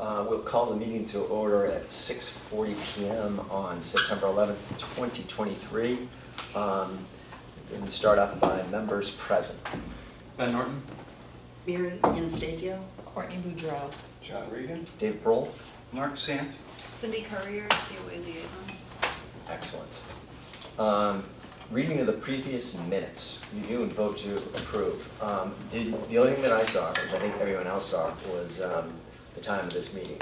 We'll call the meeting to order at 6:40 p.m. on September 11th, 2023. We're going to start off by members present. Ben Norton. Mary Anastasio. Courtney Boudreau. John Regan. David Brohl. Mark Sant. Cindy Courier, COA liaison. Excellent. Reading of the previous minutes, review and vote to approve. The only thing that I saw, which I think everyone else saw, was the time of this meeting.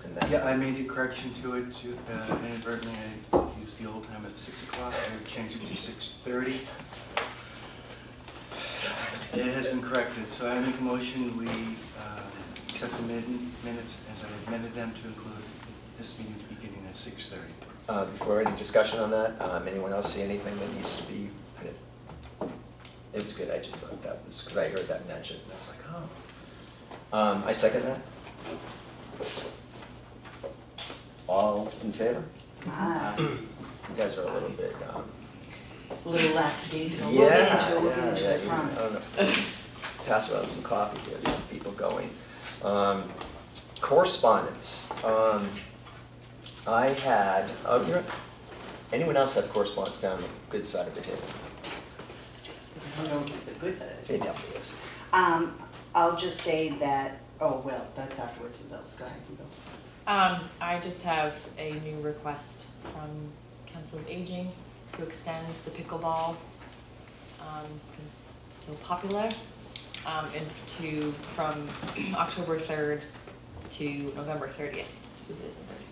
And that, Yeah, I made a correction to it. Inadvertently, I used the old time at 6 o'clock. I changed it to 6:30. It has been corrected, so I make a motion we accept the minutes as I amended them to include this meeting beginning at 6:30. Before any discussion on that, anyone else see anything that needs to be? It was good. I just thought that was because I heard that mentioned, and I was like, oh. I second that. All in favor? You guys are a little bit. Little lackadaisical. We'll get into it, we'll get into it, I promise. Pass around some coffee to get people going. Correspondence. I had, anyone else have correspondence down the good side of the table? I don't know if it's a good side of it. It definitely is. I'll just say that, oh, well, that's afterwards with those. Go ahead, you go. I just have a new request from Council of Aging to extend the pickleball, because it's so popular, and from October 3rd to November 30th, Tuesdays and Thursdays.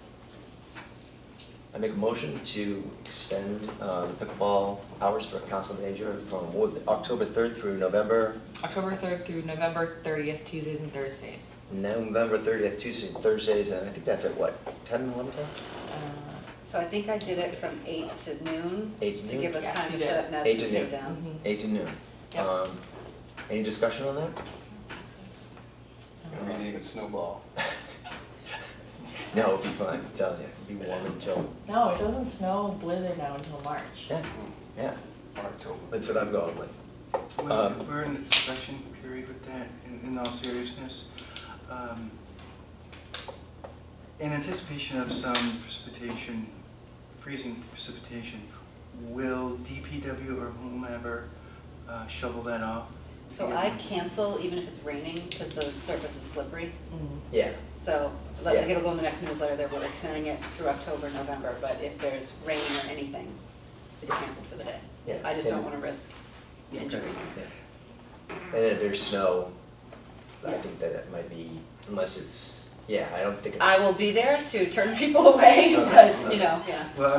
I make a motion to extend the pickleball hours for Council of Aging from October 3rd through November. October 3rd through November 30th, Tuesdays and Thursdays. November 30th, Tuesdays and Thursdays, and I think that's at what, 10 and 11 time? So I think I did it from 8 to noon. 8 to noon? give us Yes, time you to did. set up nets 8 and to take noon. down. 8 to noon. Yep. Any discussion on that? Rename it Snowball. No, it'll be fine, I'm telling you, it'll be warm until, No, it doesn't snow blizzard now until March. yeah, October. that's what I'm going with. We're in the discussion period with that, in all seriousness. In anticipation of some precipitation, freezing precipitation, will DPW or whomever shovel that off? So I cancel even if it's raining because the surface is slippery. Yeah, So Yeah. it'll go in the next newsletter that we're extending it through October, November, but if there's rain or anything, it's canceled for the day. yeah. I just don't want to risk Yeah. injury. Yeah. And if there's snow, I think that it might be, unless it's, yeah, I don't think it's. I will be there to turn people away, Okay. but, yeah. Well,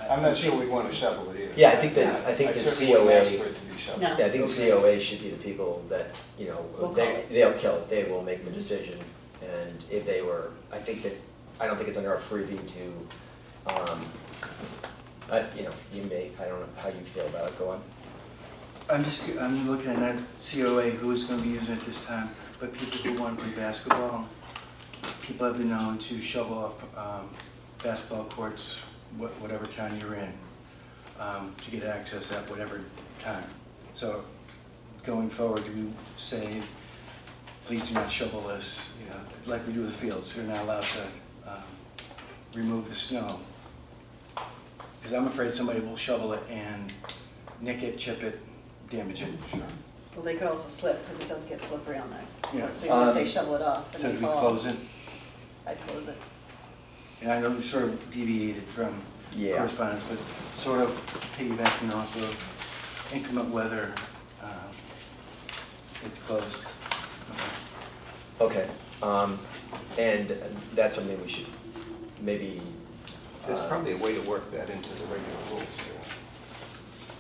I'm not sure we want to shovel it either. Yeah, I think the certainly wouldn't ask COA, for it to be shoveled. No. yeah, I think the COA should be the people that, Will call it. they'll kill it, they will make the decision. And if they were, I don't think it's under our purview to, you may, I don't know how you feel about it, go on. I'm looking at that COA, who's going to be using it this time, but people who want to play basketball, people have been known to shovel off basketball courts, whatever town you're in, to get access at whatever time. So going forward, we say, please do not shovel this, like we do with the fields. They're not allowed to remove the snow. Because I'm afraid somebody will shovel it and nick it, chip it, damage it. Sure. Well, they could also slip because it does get slippery on that. Yeah. So even if they shovel it off So and if they we fall, close it, I'd close it. and I know we sort of deviated from Yeah. correspondence, but sort of piggybacking off of inclement weather, it's closed. Okay, and that's something we should maybe. There's probably a way to work that into the regular rules.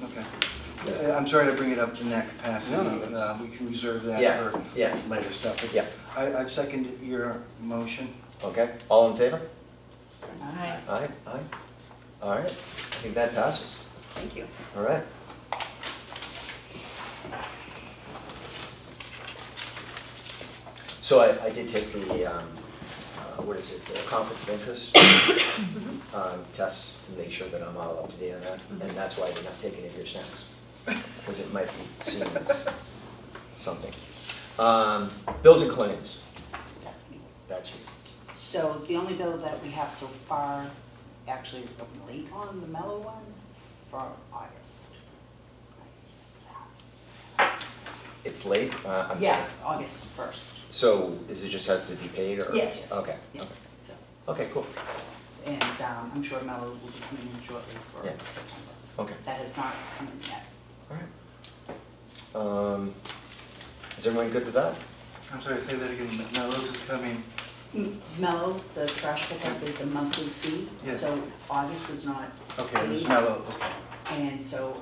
Okay. I'm sorry to bring it up in that capacity. No, We can reserve that Yeah, for yeah. later stuff. But Yeah. I second your motion. Okay, all in favor? Aye. Aye, aye. All right, I think that passes. Thank you. All right. So I did take the, the conflict of interest test to make sure that I'm all up to date on that. And that's why I did not take any of your snacks, because it might be seen as something. Bills and claims. That's me. That's you. So the only bill that we have so far, actually we're late on the mellow one for August. It's late, I'm Yeah, sorry. August 1st. So, is it just has to be paid, or? Yes, yes. Okay, Yeah. okay. So, Okay, cool. and I'm sure mellow will be coming in shortly for Yeah. September. Okay, That has not come in yet. all right. Is everyone good with that? I'm sorry, say that again. Mellows is coming. Mellow, the trash pickup is a monthly fee, Yeah. so August is not Okay, it was paid. mellow, okay. And so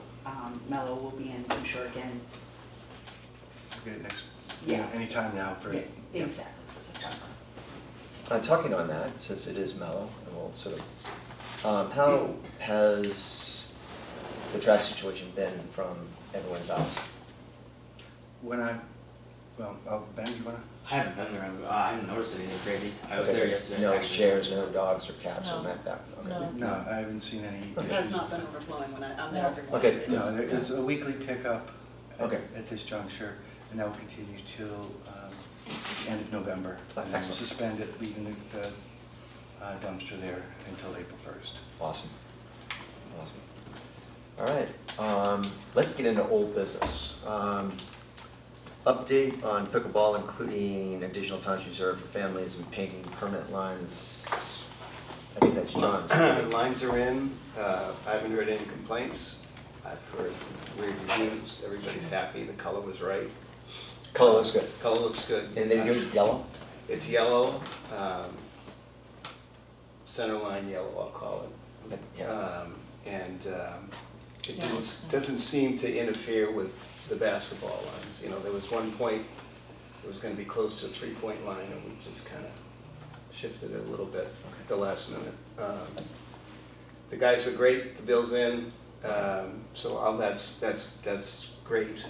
Mellow will be in, I'm sure again, We'll get it next, Yeah. anytime now for. yeah, exactly, for September. Talking on that, since it is mellow, and we'll sort of, how has the trash situation been from everyone's house? When Ben, you wanna? I haven't been there. I haven't noticed anything crazy. I was Okay. there yesterday. No actually. chairs, no dogs or cats or No. that, okay. No. No, I haven't seen any. It has not been overflowing when I'm there No. every morning. Okay. No, there's a weekly pickup Okay. at this juncture, and that will continue till the end of November. And then we'll Excellent. suspend it, leaving the dumpster there until April 1st. Awesome. Awesome. All right, let's get into old business. Update on pickleball, including additional times reserved for families and painting permanent lines. I think that's John's. Lines are in, I haven't heard any complaints. I've heard great reviews, everybody's happy, the color was right. Color looks good. Color looks good. And they do yellow? It's yellow, center line yellow, I'll call it. Yeah. It Yeah. doesn't seem to interfere with the basketball lines. You know, there was one point, it was gonna be close to a three-point line, and we just kinda shifted it a little bit at the last minute. The guys were great, the bill's in, so that's great.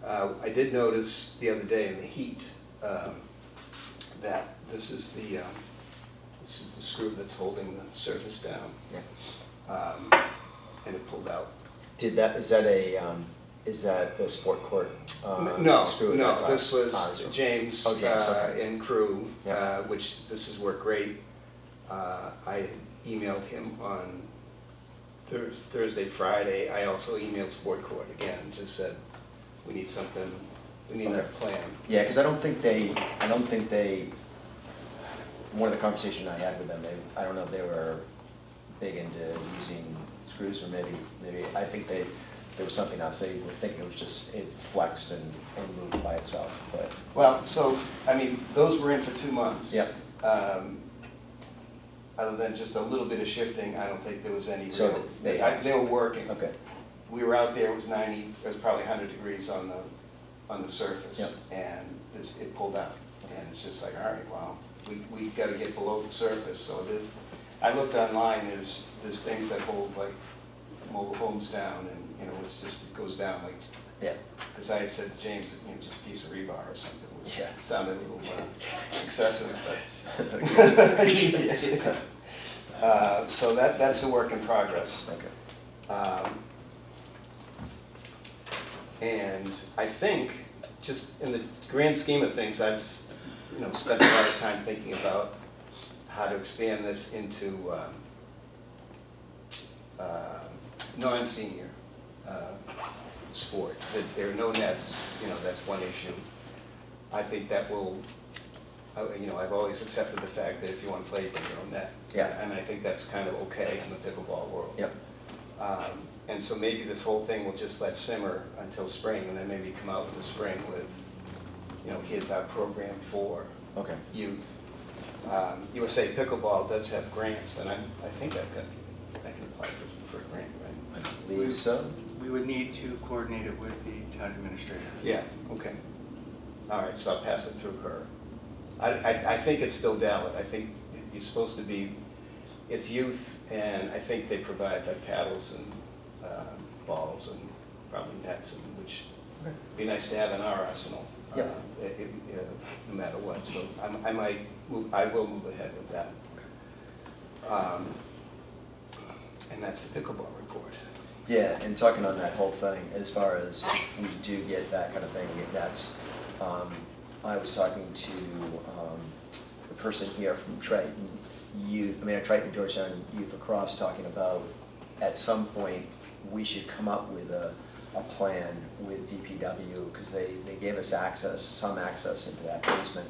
I did notice the other day in the heat, that this is the screw that's holding the surface down, Yeah. and it pulled out. Is that the sport court No, screw? no, That's this ours. was James, Oh, James, okay. and crew, Yeah. which this has worked great. I emailed him on Thursday, Friday. I also emailed Sport Court again, just said, we need something, we need a Okay. plan. Yeah, because I don't think they, one of the conversations I had with them, I don't know if they were big into using screws, or maybe, I think there was something else, they were thinking it was just, it flexed and moved by itself, but. Well, so, I mean, those were in for 2 months. Yep. Other than just a little bit of shifting, I don't think there was any So real, they- they were working. Okay, We were out there, it was 90, it was probably 100 degrees on the surface, and it pulled out. And it's just like, all right, well, we gotta get below the surface, so I looked online, there's things that hold like mobile homes down, and, you know, it goes down like, yeah, because I had said to James, you know, just a piece of rebar or something, which Yeah. sounded a little excessive, but. So that's a work in progress. okay. And I think, just in the grand scheme of things, I've, you know, spent a lot of time thinking about how to expand this into non-senior sport. That there are no nets, you know, that's one issue. I think that will, you know, I've always accepted the fact that if you want to play, you bring your own net. Yeah. And I think that's kind of okay in the pickleball world. Yep. And so maybe this whole thing will just let simmer until spring, and then maybe come out in the spring with, you know, here's our program for Okay. youth. USA Pickleball does have grants, and I think I can apply for a grant, right? I believe so. We would need to coordinate it with the town administrator. Yeah, okay. All right, so I'll pass it through her. I think it's still valid. I think you're supposed to be, it's youth, and I think they provide like paddles and balls and probably nets, and which would be nice to have in our arsenal. Yep. No matter what, so I will move ahead with that. And that's the pickleball report. Yeah, and talking on that whole thing, as far as if we do get that kind of thing, that's, I was talking to the the person here from Triton Youth, Triton Georgetown Youth Lacrosse talking about at some point we should come up with a plan with DPW, because they gave us some access into that basement,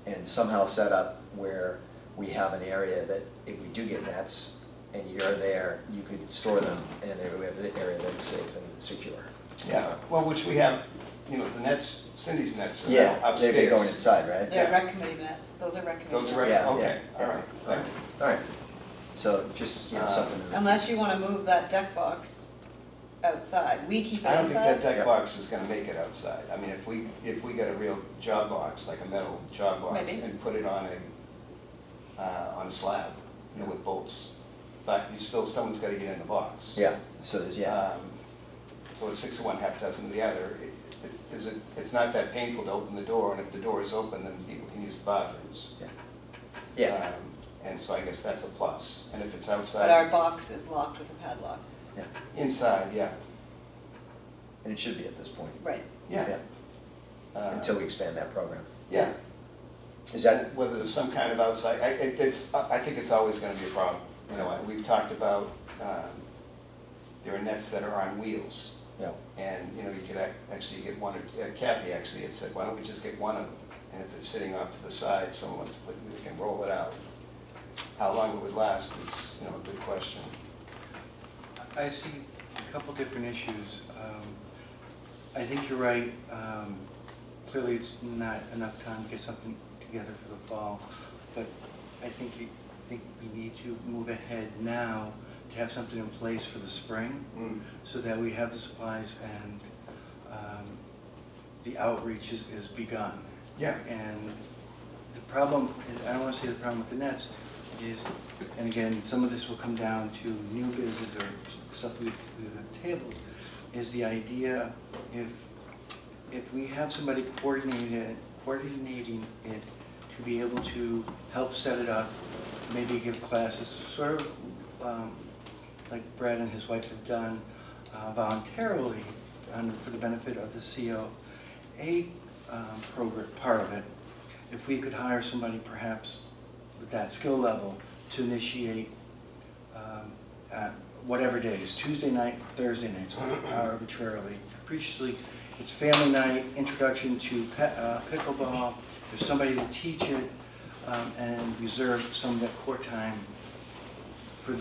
and somehow set up where we have an area that if we do get nets and you're there, you could store them, and there we have an area that's safe and secure. Yeah, well, which we have, you know, the nets, Cindy's nets are now Yeah, upstairs. they'd be going inside, right? They're Yeah. rec committee minutes, those are rec committee Those are, minutes. right. Yeah, Okay, yeah, all right, yeah. thank you. All right, so just, something. Unless you wanna move that deck box outside, we keep it I don't think that inside. deck box is gonna make it outside. I mean, if we got a real job box, like a metal job box, Maybe. and put it on a slab, you know, with bolts, but someone's gotta get in the box. Yeah, so there's, So it's 6 of one, half dozen of the other. It's not that painful to open the door, and if the door is open, then people can use the bathrooms. yeah, And so I guess that's a plus. And if it's But outside, our box is locked with a padlock. yeah, inside, yeah. and it should be at this point. Right. Yeah. Until we expand that program. Yeah. Is that, Whether there's some kind of outside, I think it's always gonna be a problem. You know, we've talked about, there are nets that are on wheels. yeah, And, you know, you could actually get one, or Kathy actually had said, why don't we just get one of them? And if it's sitting off to the side, someone wants to put, we can roll it out. How long it would last is, you know, a good question. I see a couple different issues. I think you're right. Clearly, it's not enough time to get something together for the fall, but I think we need to move ahead now to have something in place for the spring, so that we have the supplies and the outreach is begun. Yeah. And the problem, I don't want to say the problem with the nets is, and again, some of this will come down to new business or stuff we've tabled, is the idea if we have somebody coordinating it to be able to help set it up, maybe give classes, sort of like Brad and his wife have done voluntarily for the benefit of the COA program, part of it. If we could hire somebody perhaps with that skill level to initiate whatever days, Tuesday night, Thursday nights, arbitrarily. Previously, it's family night, introduction to pickleball, there's somebody to teach it, and reserve some of that court time for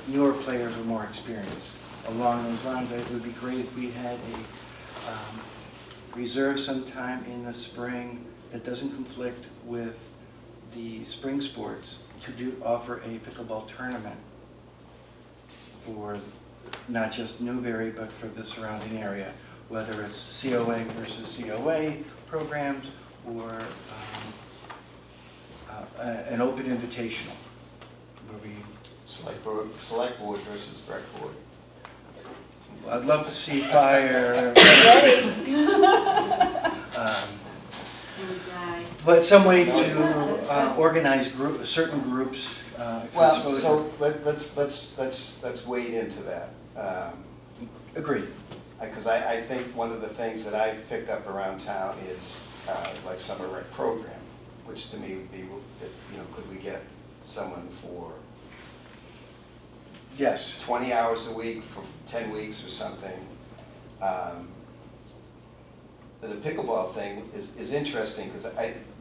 newer players with more experience. Along those lines, it would be great if we had reserve some time in the spring that doesn't conflict with the spring sports to offer a pickleball tournament for not just Newbury, but for the surrounding area, whether it's COA versus COA programs or an open invitational where we. Select board versus rec board. I'd love to see fire. But some way to organize certain groups. For Well, exposure. so let's wade into that. Agreed. Because I think one of the things that I picked up around town is like summer rec program, which to me would be, you know, could we get someone for Yes. 20 hours a week for 10 weeks or something? The pickleball thing is interesting because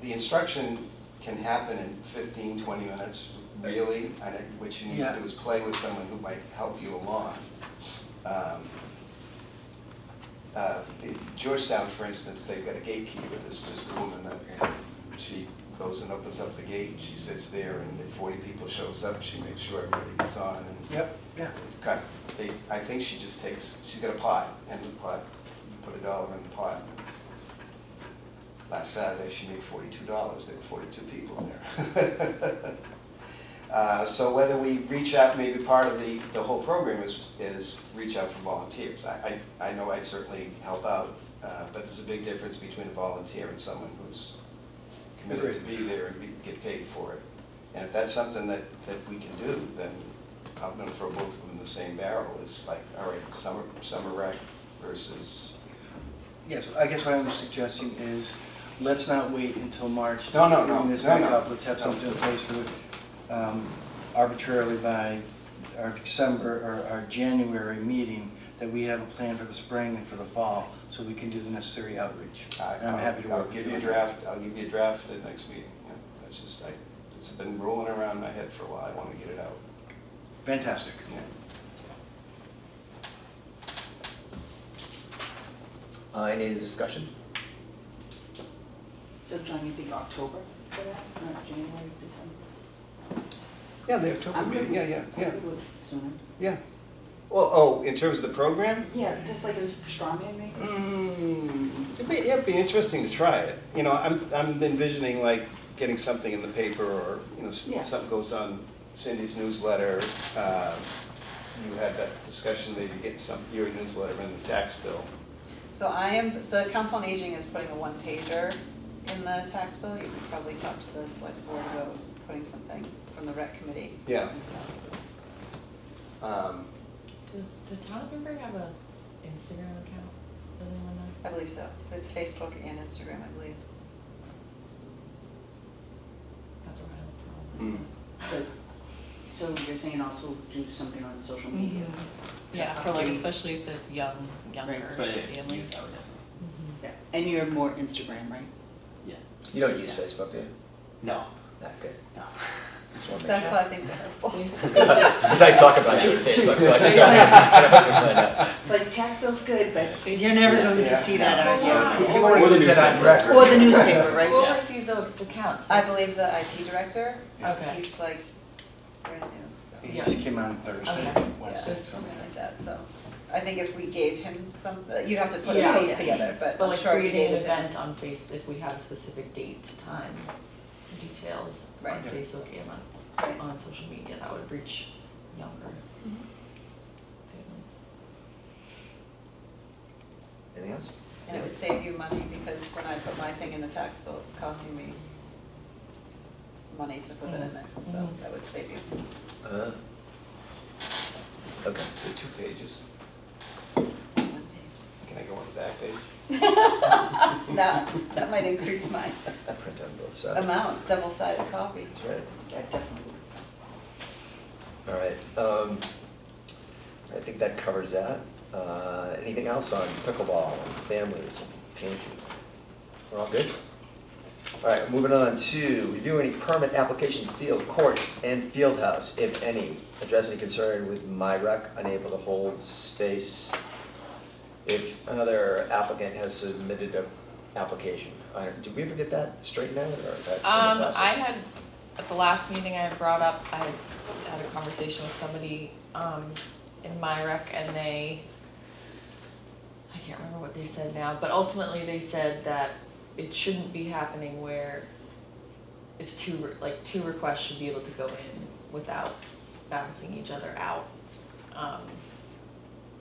the instruction can happen in 15, 20 minutes, really. And what you need to do is play with someone who might help you along. Georgetown, for instance, they've got a gatekeeper. There's this woman that she goes and opens up the gate, and she sits there, and if 40 people shows up, she makes sure everybody gets on. And Yep. Yeah. I think she just she's got a pot, and the pot, you put $1 in the pot. Last Saturday, she made $42. There were 42 people in there. So whether we reach out, maybe part of the whole program is reach out for volunteers. I know I'd certainly help out, but there's a big difference between a volunteer and someone who's committed to be there and get paid for it. And if that's something that we can do, then I'm gonna throw both of them in the same barrel. It's like, all right, summer rec versus. Yes, I guess what I'm suggesting is let's not wait until March. No, to no, bring this no, back no. up. Let's have something in place for, arbitrarily by our December or our January meeting, that we have a plan for the spring and for the fall, so we can do the necessary outreach. And I'm happy to I'll work with give you you a on draft, I'll give you a draft for the next meeting. Yeah, that's just, it's been rolling around my head for a while, I want to get it out. Fantastic. Yeah. Any other discussion? So John, you think October for that, not January, December? Yeah, the October I'm good meeting, with- yeah. I'm good with sooner. Yeah. Well, oh, in terms of the program? Yeah, just like a straw man maybe? It'd be interesting to try it. You know, I'm envisioning like getting something in the paper, or, you know, Yeah. something goes on Cindy's newsletter. You had that discussion, maybe get your newsletter in the tax bill. So the Council on Aging is putting a one-pager in the tax bill. You could probably talk to the select board about putting something from the rec committee. Yeah. in the tax bill. Does the town of Newbury have a Instagram account? Does anyone know? I believe so. There's Facebook and Instagram, I believe. That's where I have a problem. So you're saying also do something on social media? Yeah, for like, especially if there's younger Right. That's what it is. families. I would definitely. Yeah, and you're more Instagram, right? Yeah. You don't use Facebook, do you? No. Not good. No. Just wanna make That's sure. why I think they're helpful. Because I talk about you on Facebook, so I just kind of find out. It's like tax bill's good, but you're never going to see that on your, Yeah. Or the newspaper. or the newspaper, right? Who oversees those accounts? I believe the IT director. Okay. He's like brand new, so. He Yeah. just came out on Thursday, Okay. Wednesday, Yeah, so. something like that, so. I think if we gave him something, you'd have to put a Yeah. post together, but But I'm like sure if you creating gave an it to him. event on Facebook, if we have a specific date, time, details on Right. Facebook and Right. on social media, that would reach younger families. Anything else? And it would save you money, because when I put my thing in the tax bill, it's costing me money to put it in there, so Mhm. that would save you. Okay. So 2 pages. One page. Can I go on the back page? No, that might increase my Print on both sides. amount, double-sided copy. That's right. Yeah, definitely. All right. I think that covers that. Anything else on pickleball and families and painting? We're all good? All right, moving on to review any permit application field, court, and field house, if any. Address any concern with MyRec unable to hold space if another applicant has submitted an application. Did we ever get that straightened out, or is that in the process? I had, at the last meeting I had brought up, I had a conversation with somebody, in MyRec, and I can't remember what they said now, but ultimately they said that it shouldn't be happening where if two requests should be able to go in without balancing each other out.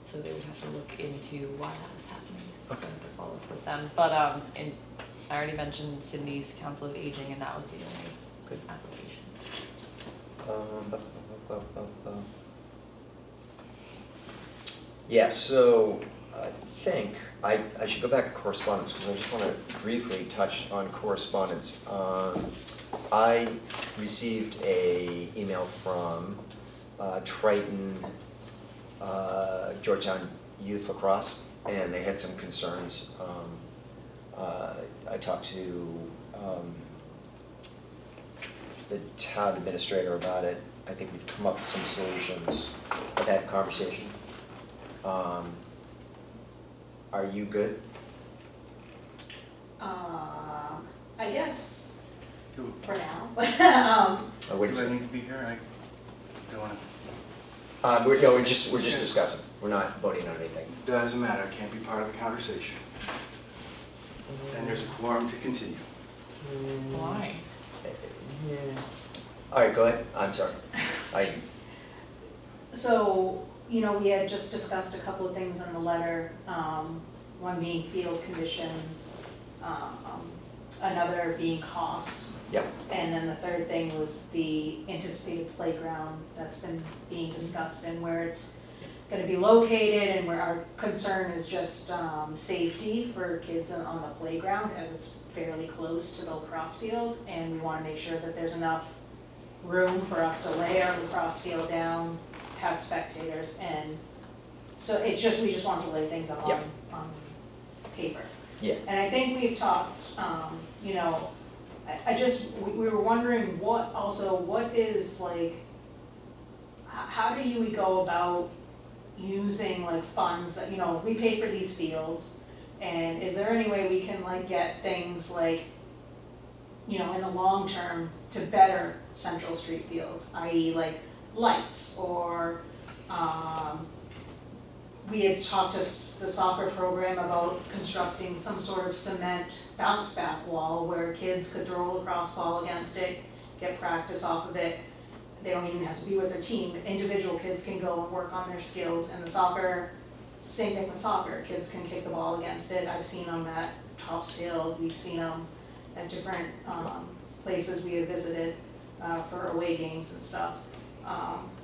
So they would have to look into why that was happening, so I have to follow up with them. But, and I already mentioned Cindy's Council of Aging, and that was the only Good. application. Yeah, so I think I should go back to correspondence, because I just want to briefly touch on correspondence. I received a email from Triton Georgetown Youth Lacrosse, and they had some concerns. I talked to the town administrator about it. I think we've come up with some solutions. I've had a conversation. Are you good? I guess, Do for now. Or what do is I it? need to be here? I don't want We're just discussing. We're not voting on anything. to, doesn't matter, I can't be part of the conversation. And there's a quorum to continue. Why? All right, go ahead. I'm sorry. So, we had just discussed a couple of things in the letter, one being field conditions, another being cost, Yeah. and then the third thing was the anticipated playground that's been being discussed, and where it's gonna be located, and where our concern is just, safety for kids on the playground, as it's fairly close to the lacrosse field, and we wanna make sure that there's enough room for us to lay our lacrosse field down, have spectators, and so it's just, we just want to lay things out Yep. on paper. Yeah. And I think we've talked, you know, I just, we were wondering what is like, how do we go about using like funds that, you know, we pay for these fields, and is there any way we can like get things like, you know, in the long term to better Central Street fields, i.e. like lights, or, we had talked to the soccer program about constructing some sort of cement bounce back wall where kids could throw a lacrosse ball against it, get practice off of it. They don't even have to be with their team, individual kids can go and work on their skills, and the soccer, same thing with soccer, kids can kick the ball against it. I've seen them at Topsfield, we've seen them at different places we have visited for away games and stuff.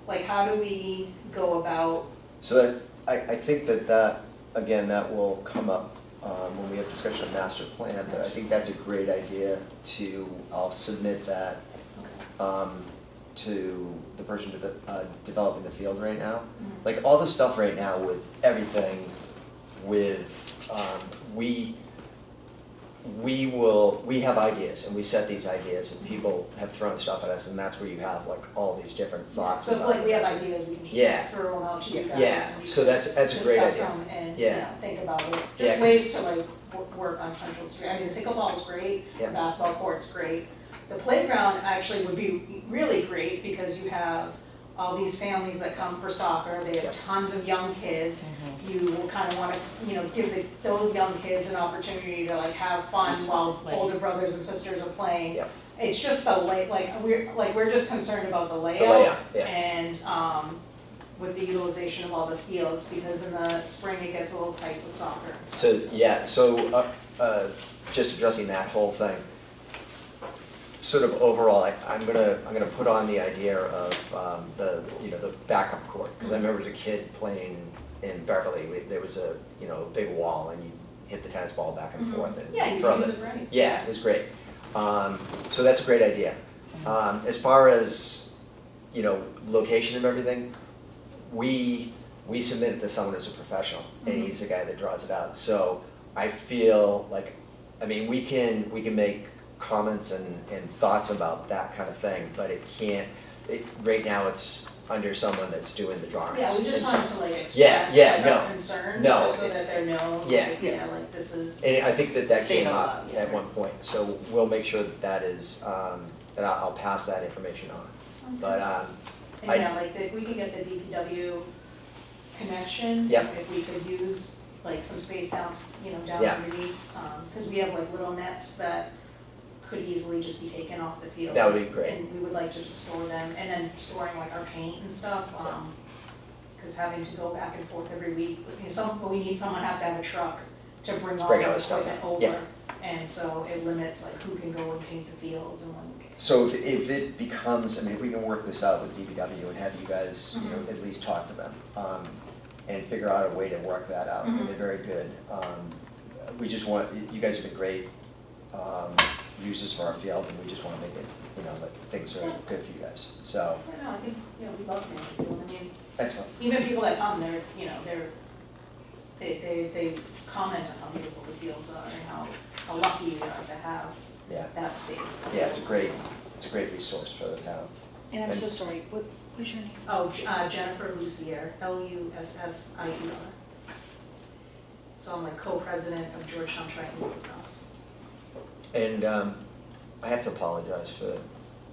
Like, how do we go about? So that, I think that, again, that will come up when we have discussion of master plan, but I think that's a great idea I'll submit that to the person developing the field right now. Like, all the stuff right now with everything, we have ideas, and we set these ideas, and people have thrown stuff at us, and that's where you have like all these different thoughts. So if like we have ideas, we can Yeah. just throw them out to you guys. Yeah, and we so that's a great discuss idea. them and, Yeah. you know, think about it. Yeah, Just ways to like work on Central Street. I mean, the pickleball is great, Yeah. the basketball court's great. The playground actually would be really great because you have all these families that come for soccer, they Yeah. have tons of young kids. You kind of want to, you know, give those young kids an opportunity to like have fun Just while play. older brothers and sisters are playing. Yep. It's just the we're just concerned about the layout. layout, yeah. And, with the utilization of all the fields, because in the spring it gets a little tight with soccer and stuff. So, yeah, so, just addressing that whole thing, sort of overall, I'm gonna put on the idea of, the backup court, because I remember as a kid playing in Beverly, there was a big wall, and you hit the tennis ball back and forth and Yeah, you throw can use it. it for anything. Yeah, it was great. So that's a great idea. As far as, location of everything, we submit it to someone who's a professional, and he's the guy that draws it out. So I feel like, we can make comments and thoughts about that kind of thing, but right now it's under someone that's doing the drawings. Yeah, we just And so- wanted to like express Yeah, like, no, our concerns, no, just so that they're known, yeah. like, like this is. And I think that Say it came out up loud, yeah. at one point, so we'll make sure that is, that I'll pass that information on. Sounds But, good. And yeah, like if we can get the DPW connection, Yeah. if we could use like some space down, down Yeah. underneath, cause we have like little nets that could easily just be taken off the field. That would be great. And we would like to just store them, and then storing like our paint and stuff, cause having to go back and forth every week, but we need, someone has to have a truck to bring all Bring the all the stuff equipment in. over. Yeah. And so it limits like who can go and paint the fields and when. So if it becomes, if we can work this out with DPW and have you guys, Mhm. at least talk to them, and figure out a way to work that out, Mhm. they're very good. We just want, you guys have been great, users for our field, and we just wanna make it, that things are good for you guys, so, I don't know, I think, we love painting field, I mean, excellent. even people that come, they comment on how beautiful the fields are and how lucky we are to have Yeah, that space. yeah, it's a great resource for the town. And I'm so sorry, what was your name? Oh, Jennifer Lussier, Lussier. So I'm like co-president of Georgetown Triton Lacrosse. And I have to apologize for,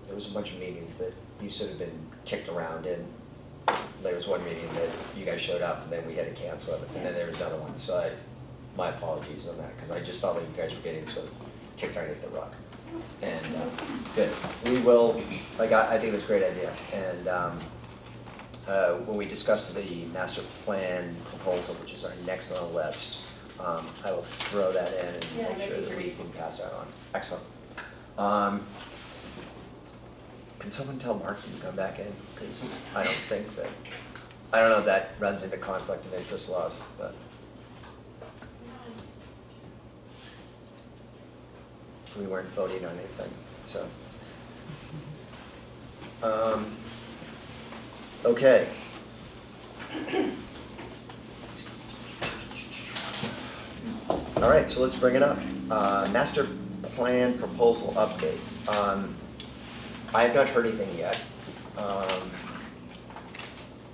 there was a bunch of meetings that you sort of been kicked around in. There was one meeting that you guys showed up and then we had to cancel it, and then there was another one, so my apologies on that, because I just felt like you guys were getting sort of kicked underneath the rug. And, good, we will, I think it's a great idea, and when we discuss the master plan proposal, which is our next on the list, I will throw that in and Yeah, make that'd sure be that we great. can pass that on. Excellent. Can someone tell Mark you can come back in? Because I don't think that I don't know if that runs into conflict of interest laws, but. We weren't voting on anything, so. Okay. All right, so let's bring it up. Master plan proposal update. I have not heard anything yet.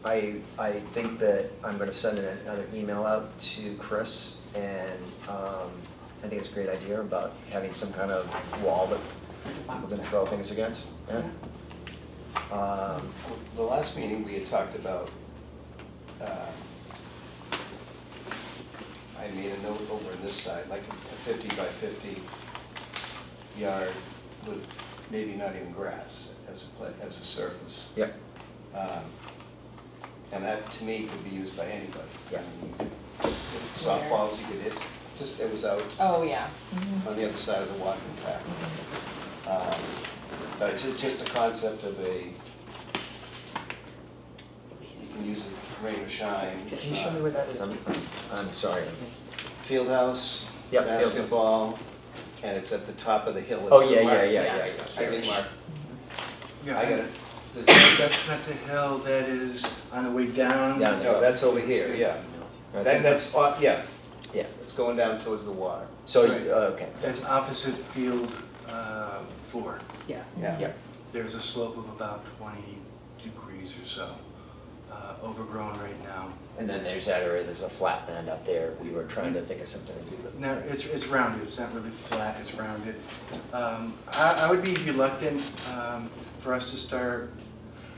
I think that I'm gonna send another email out to Chris, and I think it's a great idea about having some kind of wall that people can throw things against. Yeah. The last meeting, we had talked about, I made a note over on this side, like a 50 by 50 yard with maybe not even grass as a surface. Yeah. And that, to me, could be used by anybody. Yeah. I mean, you could, softballs, you could hit, just, it was out Oh, yeah. on the other side of the walking path. But just the concept of you can use it rain or shine. Can you show me where that is? I'm sorry. Field house, Yep, field house. basketball, and it's at the top of the hill. Oh, It's yeah, the yeah, mark. yeah, Yeah. yeah, yeah. I think Mark, Yeah, I got it. That's not the hill that is on the way down. Down. No, that's over here, yeah. I think- That's, yeah, Yeah, it's going down towards the water. so, Right. okay. That's opposite field 4. Yeah. Yeah, There's a slope of about 20 degrees or so, overgrown right now. and then there's that area, there's a flat land out there. We were trying to think of something to do with. No, it's rounded, it's not really flat, it's rounded. I would be reluctant for us to start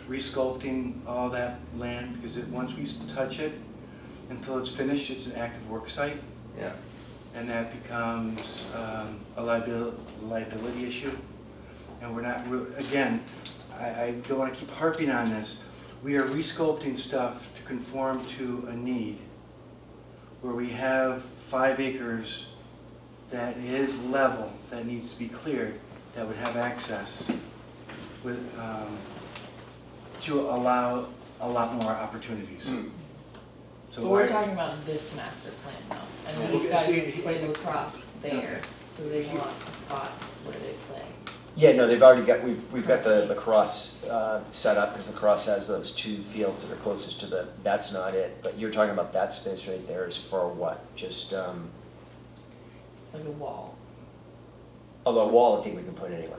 resculpting all that land, because once we touch it, until it's finished, it's an active work site, Yeah. and that becomes a liability issue. And we're not, again, I don't want to keep harping on this. We are resculpting stuff to conform to a need, where we have 5 acres that is level, that needs to be cleared, that would have access with, to allow a lot more opportunities. So But we're why- talking about this master plan though, and Yeah. these guys See, play lacrosse there, Okay. so they want a spot where they play. Yeah, no, they've already got, we've got the lacrosse set up, because lacrosse has those 2 fields that are closest to that's not it. But you're talking about that space right there is for what? Just, Like a wall. although a wall I think we can put anywhere.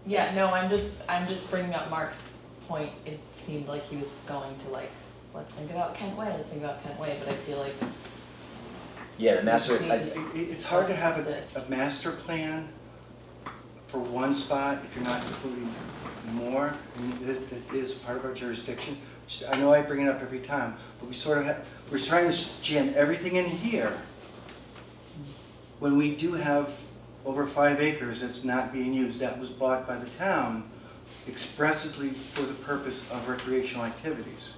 Yeah, no, I'm just bringing up Mark's point. It seemed like he was going to like, let's think about Kent Way, let's think about Kent Way, but I feel like Yeah, the master, We just need to It's hard to have This. a master plan for one spot if you're not including more. I mean, it is part of our jurisdiction. I know I bring it up every time, but we sort of have, we're trying to jam everything in here when we do have over 5 acres that's not being used. That was bought by the town expressly for the purpose of recreational activities,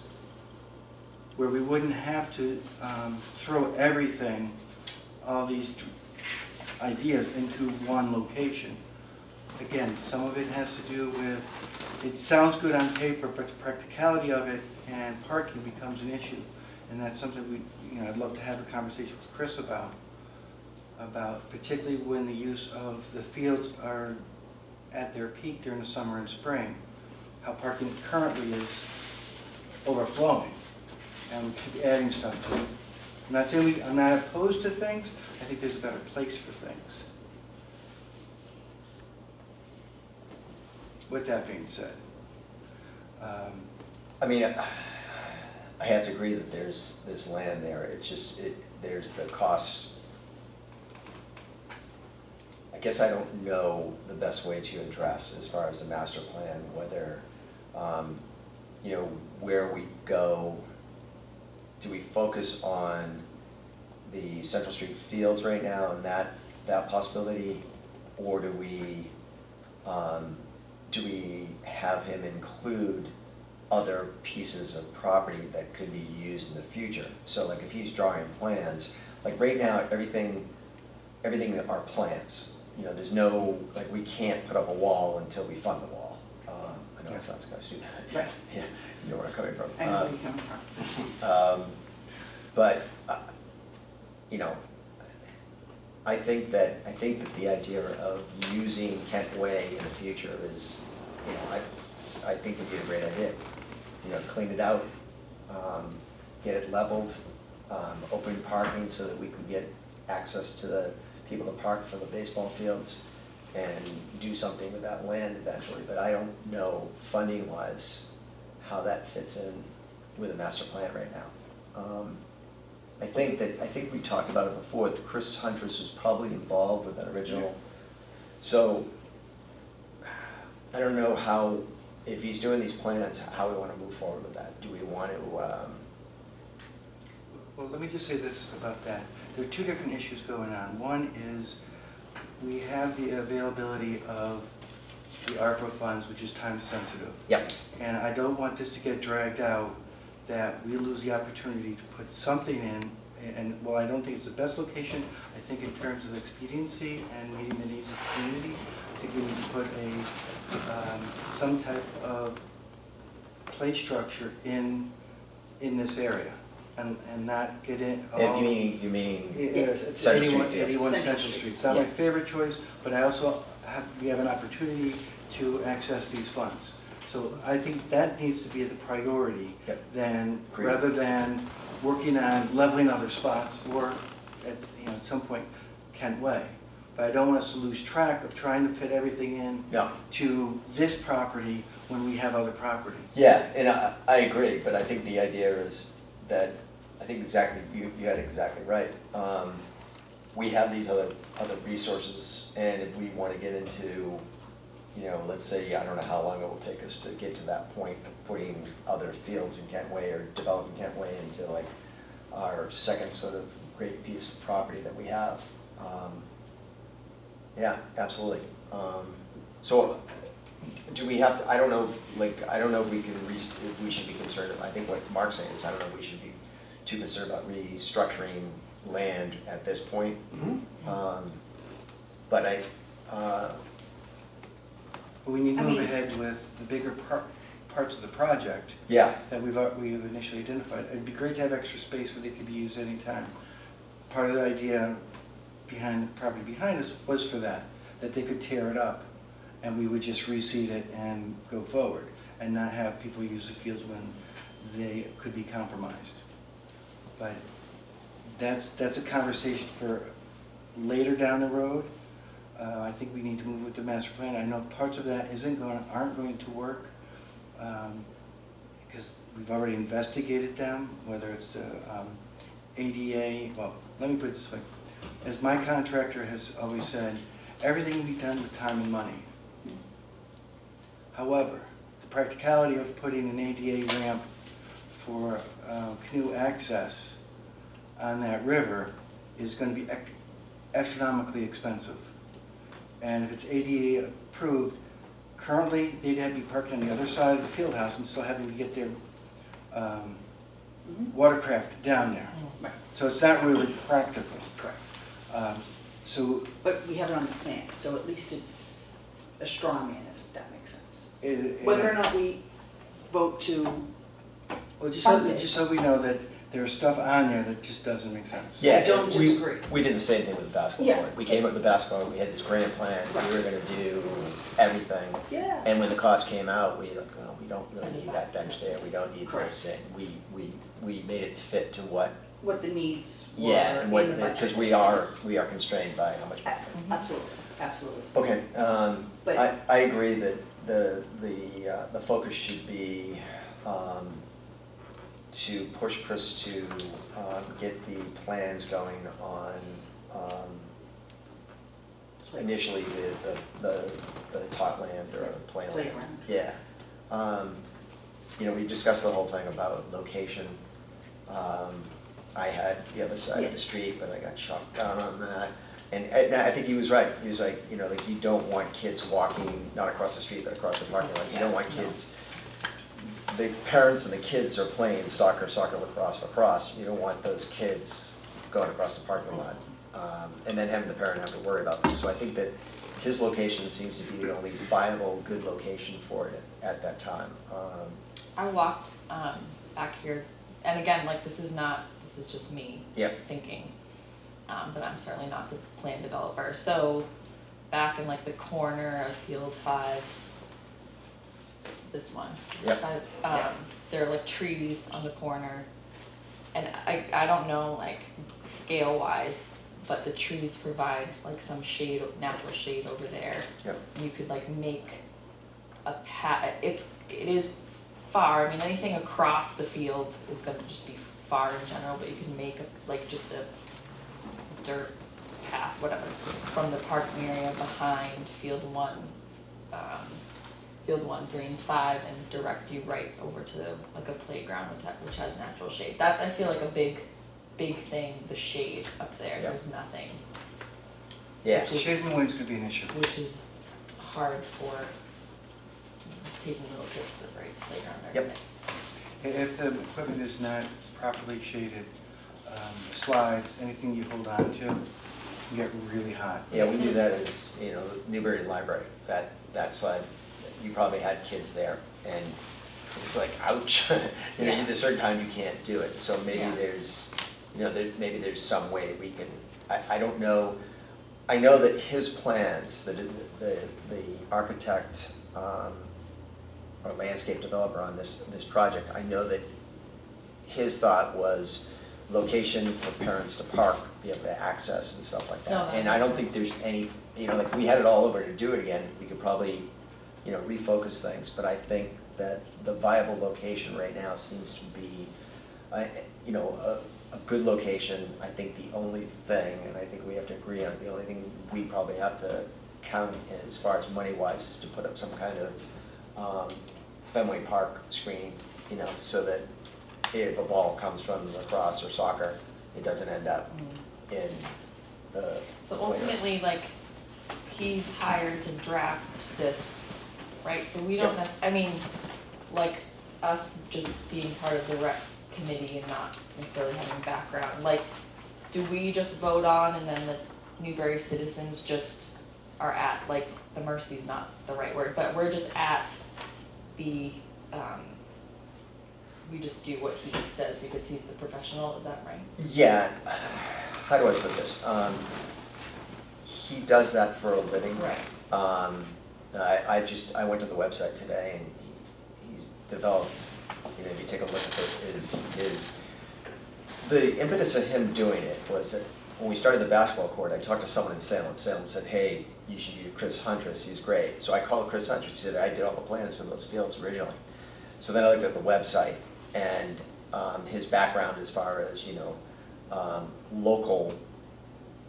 where we wouldn't have to throw everything, all these ideas into one location. Again, some of it has to do with, it sounds good on paper, but the practicality of it and parking becomes an issue. And that's something I'd love to have a conversation with Chris about particularly when the use of the fields are at their peak during the summer and spring, how parking currently is overflowing, and we keep adding stuff to it. I'm not saying I'm not opposed to things, I think there's a better place for things. With that being said, I mean, I have to agree that there's this land there. It's just, there's the cost. I guess I don't know the best way to address as far as the master plan, whether, where we go. Do we focus on the Central Street fields right now and that possibility? Or do we have him include other pieces of property that could be used in the future? So like if he's drawing plans, like right now, everything are plans. There's no, like we can't put up a wall until we fund the wall. I know that sounds kind of stupid. Right. Yeah, you know where I'm coming from. I know where you're coming from. But, you know, I think that the idea of using Kent Way in the future is, you know, I think would be a great idea. You know, clean it out, get it leveled, open parking so that we can get access to the people to park for the baseball fields and do something with that land eventually. But I don't know funding-wise how that fits in with a master plan right now. I think we talked about it before, that Chris Huntress was probably involved with that original. So, I don't know how, if he's doing these plans, how we want to move forward with that. Do we want to, Well, let me just say this about that. There are two different issues going on. One is we have the availability of the ARPA funds, which is time sensitive. yeah, And I don't want this to get dragged out, that we lose the opportunity to put something in. And while I don't think it's the best location, I think in terms of expediency and meeting the needs of the community, I think we need to put some type of play structure in this area and not get in. you mean Yes. Central Street, 81 Central Central Street. Street. It's not my Yeah. favorite choice, but I also we have an opportunity to access these funds. So I think that needs to be the priority Yep. Agreed. rather than working on leveling other spots or at some point Kent Way. But I don't want us to lose track of trying to fit everything in No. to this property when we have other property. Yeah, and I agree, but I think the idea is that, I think exactly, you had it exactly right. We have these other resources, and if we want to get into, you know, let's say, I don't know how long it will take us to get to that point of putting other fields in Kent Way or developing Kent Way into like our second sort of great piece of property that we have. Yeah, absolutely. So do we have to, I don't know, I don't know if we can, if we should be concerned, I think what Mark's saying is, I don't know if we should be too concerned about restructuring land at this point. But We need to I move mean- ahead with the bigger parts of the project yeah, that we've initially identified. It'd be great to have extra space where they could be used anytime. Part of the idea behind the property behind us was for that they could tear it up and we would just reseed it and go forward and not have people use the fields when they could be compromised. But that's a conversation for later down the road. I think we need to move with the master plan. I know parts of that aren't going to work because we've already investigated them, whether it's the ADA. Well, let me put it this way. As my contractor has always said, everything will be done with time and money. However, the practicality of putting an ADA ramp for canoe access on that river is going to be astronomically expensive. And if it's ADA approved, currently they'd have to be parked on the other side of the field house and still having to get their watercraft down there. Right. So it's not really practical. Correct. So But we have it on the plan, so at least it's a straw man, if that makes sense. it, Whether or not we vote to, well, just Funded. so we know that there's stuff on there that just doesn't make sense. yeah. don't we- disagree. We did the same thing with the basketball Yeah. court. We came up with the basketball court, we had this grand plan, we were gonna do everything. yeah, And when the cost came out, we like, oh, we don't really need that bench there, we don't need Correct. this, and we made it fit to what, what the needs were yeah, in and the what, budget. because we are constrained by how much. Absolutely, absolutely. Okay, But- I agree that the focus should be, to push Chris to, get the plans going on, initially the tot land or playland. Playground. Yeah. You know, we discussed the whole thing about location. I had the other side of the street, but I got shot down on that. And I think he was right. He was like, you know, like you don't want kids walking, not across the street, but across the parking lot. You don't want kids, the parents and the kids are playing soccer, lacrosse. You don't want those kids going across the parking lot. And then having the parent have to worry about them. So I think that his location seems to be the only viable, good location for it at that time. I walked back here, and again, like, this is just me Yep. thinking, but I'm certainly not the plan developer. So back in like the corner of Field 5, this one, Yep. 5, Yeah. there are like trees on the corner, and I don't know like scale wise, but the trees provide like some shade, natural shade over there. Yep. You could like make a it is far, I mean, anything across the field is gonna just be far in general, but you can make like just a dirt path, whatever, from the parking area behind Field 1, Green 5, and direct you right over to like a playground which has natural shade. That's, I feel like, a big thing, the shade up there. Yeah. There's nothing, Yeah, Which is- Shade and wind's gonna be an issue. which is hard for taking little kids to the right playground every Yep. day. If the equipment is not properly shaded, slides, anything you hold on to, can get really hot. yeah, we do that as, Newbury Library, that slide, you probably had kids there, and it's like, ouch. Yeah. There's certain times you can't do it, so maybe Yeah. maybe there's some way we can, I don't know. I know that his plans, the architect, or landscape developer on this project, I know that his thought was location for parents to park, be able to access and stuff like that. No, that And I makes don't think sense. there's any, like, we had it all over to do it again, we could probably, refocus things, but I think that the viable location right now seems to be, a good location. I think the only thing, and I think we have to agree on, the only thing we probably have to count as far as money-wise is to put up some kind of Fenway Park screening, so that if a ball comes from lacrosse or soccer, it doesn't end up in the So playground. ultimately, like, he's hired to draft this, right? So we don't Yep. I mean, like, us just being part of the rec committee and not necessarily having background, like, do we just vote on and then the Newbury citizens just are at, like, the mercy's not the right word, but we're just at the, we just do what he says because he's the professional, is that right? Yeah, how do I put this? He does that for a living. Right. I went to the website today and he's developed, if you take a look at the impetus of him doing it was that when we started the basketball court, I talked to someone in Salem. Salem said, hey, you should use Chris Huntress, he's great. So I called Chris Huntress, he said, I did all the plans for those fields originally. So then I looked at the website and his background as far as, local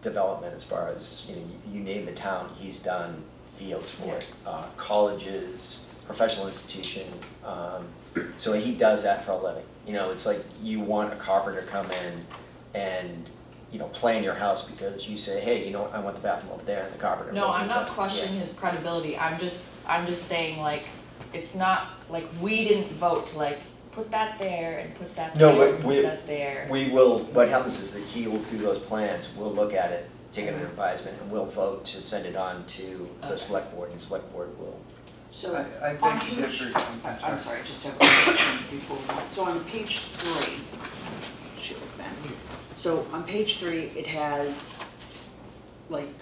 development, as far as, you name the town, he's done fields for it. Colleges, professional institution, so he does that for a living. It's like you want a carpenter to come in and, plan your house because you say, hey, I want the bathroom over there, and the carpenter No, goes I'm inside. not questioning Yeah. his credibility, I'm just saying, like, it's not, like, we didn't vote to, like, put that there and put that No, there, but put that there. We will, what happens is that he will do those plans, we'll look at it, take it under advisement, and we'll vote to send it on to the Okay. select board, and the select board will. So I on think he page, differs. I'm sorry, just have a question before we go. So on page 3, shit, Ben. So on page 3, it has like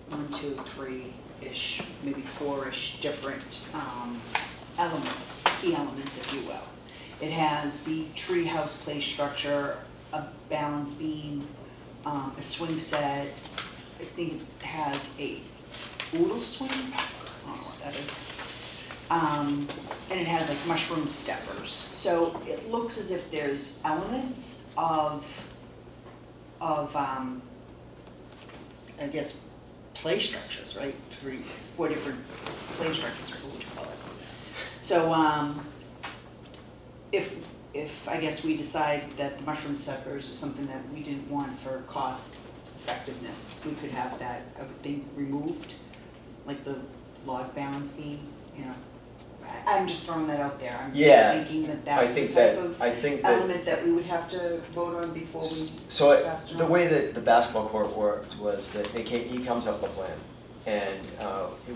1, 2, 3-ish, maybe 4-ish different elements, key elements, if you will. It has the treehouse play structure, a balance beam, a swing set. I think it has a oodle swing, I don't know what that is. And it has like mushroom steppers. So it looks as if there's elements of I guess, play structures, right? 4 different play structures, or what would you call it? So, if I guess we decide that the mushroom steppers is something that we didn't want for cost effectiveness, we could have that, I would think, removed, like the log balance beam, I'm just throwing that out there. I'm just Yeah, thinking that I that's the think type that, of I think that. element that we would have to vote on before we So passed it the on. way that the basketball court worked was that he comes up with a plan, and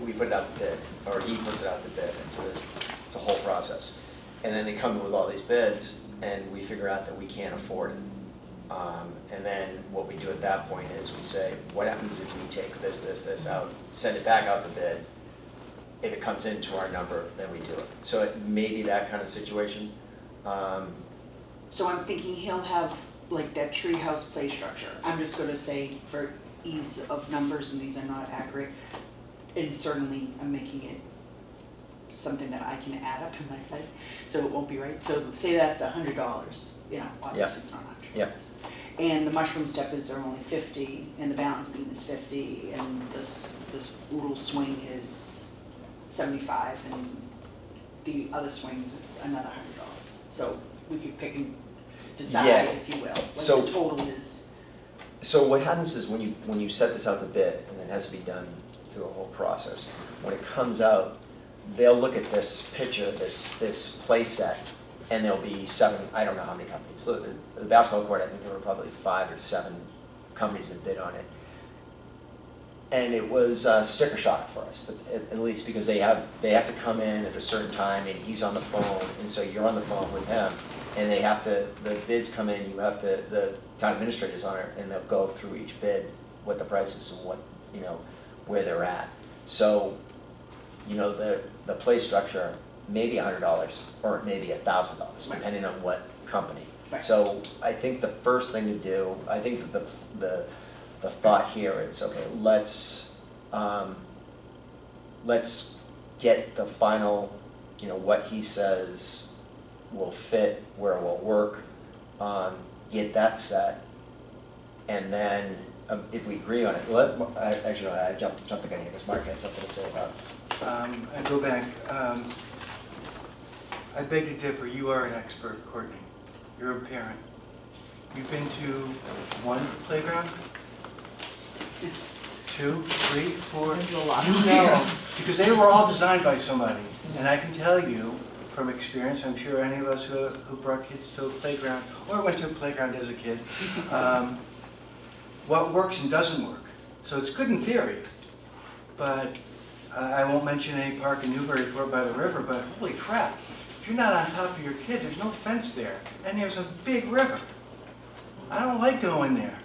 we put it out to bid, or he puts it out to bid, it's a whole process. And then they come in with all these bids, and we figure out that we can't afford it. And then what we do at that point is we say, what happens if we take this out, send it back out to bid? If it comes into our number, then we do it. So it may be that kind of situation. So I'm thinking he'll have like that treehouse play structure. I'm just gonna say for ease of numbers, and these are not accurate, and certainly I'm making it something that I can add up in my head, so it won't be right. So say that's $100, you know, obviously it's not $100. Yep. And the mushroom steppers are only 50, and the balance beam is 50, and this little swing is 75, and the other swings is another $100. So we could pick and decide, Yeah. if you will, what So- the total is. So what happens is when you set this out to bid, and it has to be done through a whole process, when it comes out, they'll look at this picture, this play set, and there'll be 7, I don't know how many companies. The basketball court, I think there were probably 5 or 7 companies that bid on it. And it was sticker shock for us, at least, because they have to come in at a certain time, and he's on the phone, and so you're on the phone with him, and the bids come in, the town administrator's on it, and they'll go through each bid, what the price is and what, where they're at. So, the play structure, maybe $100, or maybe $1,000, depending on what company. Right. So I think the first thing to do, I think that the thought here is, okay, let's get the final, what he says will fit, where it will work, get that set, and then if we agree on it, I jumped the gun here because Mark had something to say about it. I go back, I beg to differ, you are an expert, Courtney. You're a parent. You've been to one playground? 2, 3, 4? Been to a lot. You know, because they were all designed by somebody. And I can tell you from experience, I'm sure any of us who brought kids to a playground, or went to a playground as a kid, what works and doesn't work. So it's good in theory, but I won't mention any park in Newburyport by the river, but holy crap, if you're not on top of your kid, there's no fence there, and there's a big river. I don't like going there,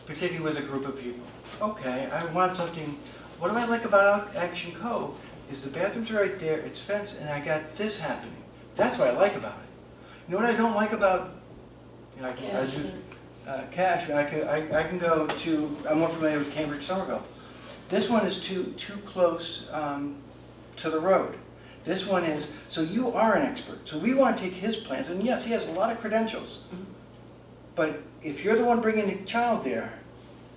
particularly with a group of people. Okay, I want something, what do I like about Action Cove is the bathroom's right there, it's fenced, and I got this happening. That's what I like about it. You know what I don't like about, Cash, I can go to, I'm more familiar with Cambridge Somerville. This one is too close to the road. This one is, so you are an expert. So we want to take his plans, and yes, he has a lot of credentials. But if you're the one bringing the child there,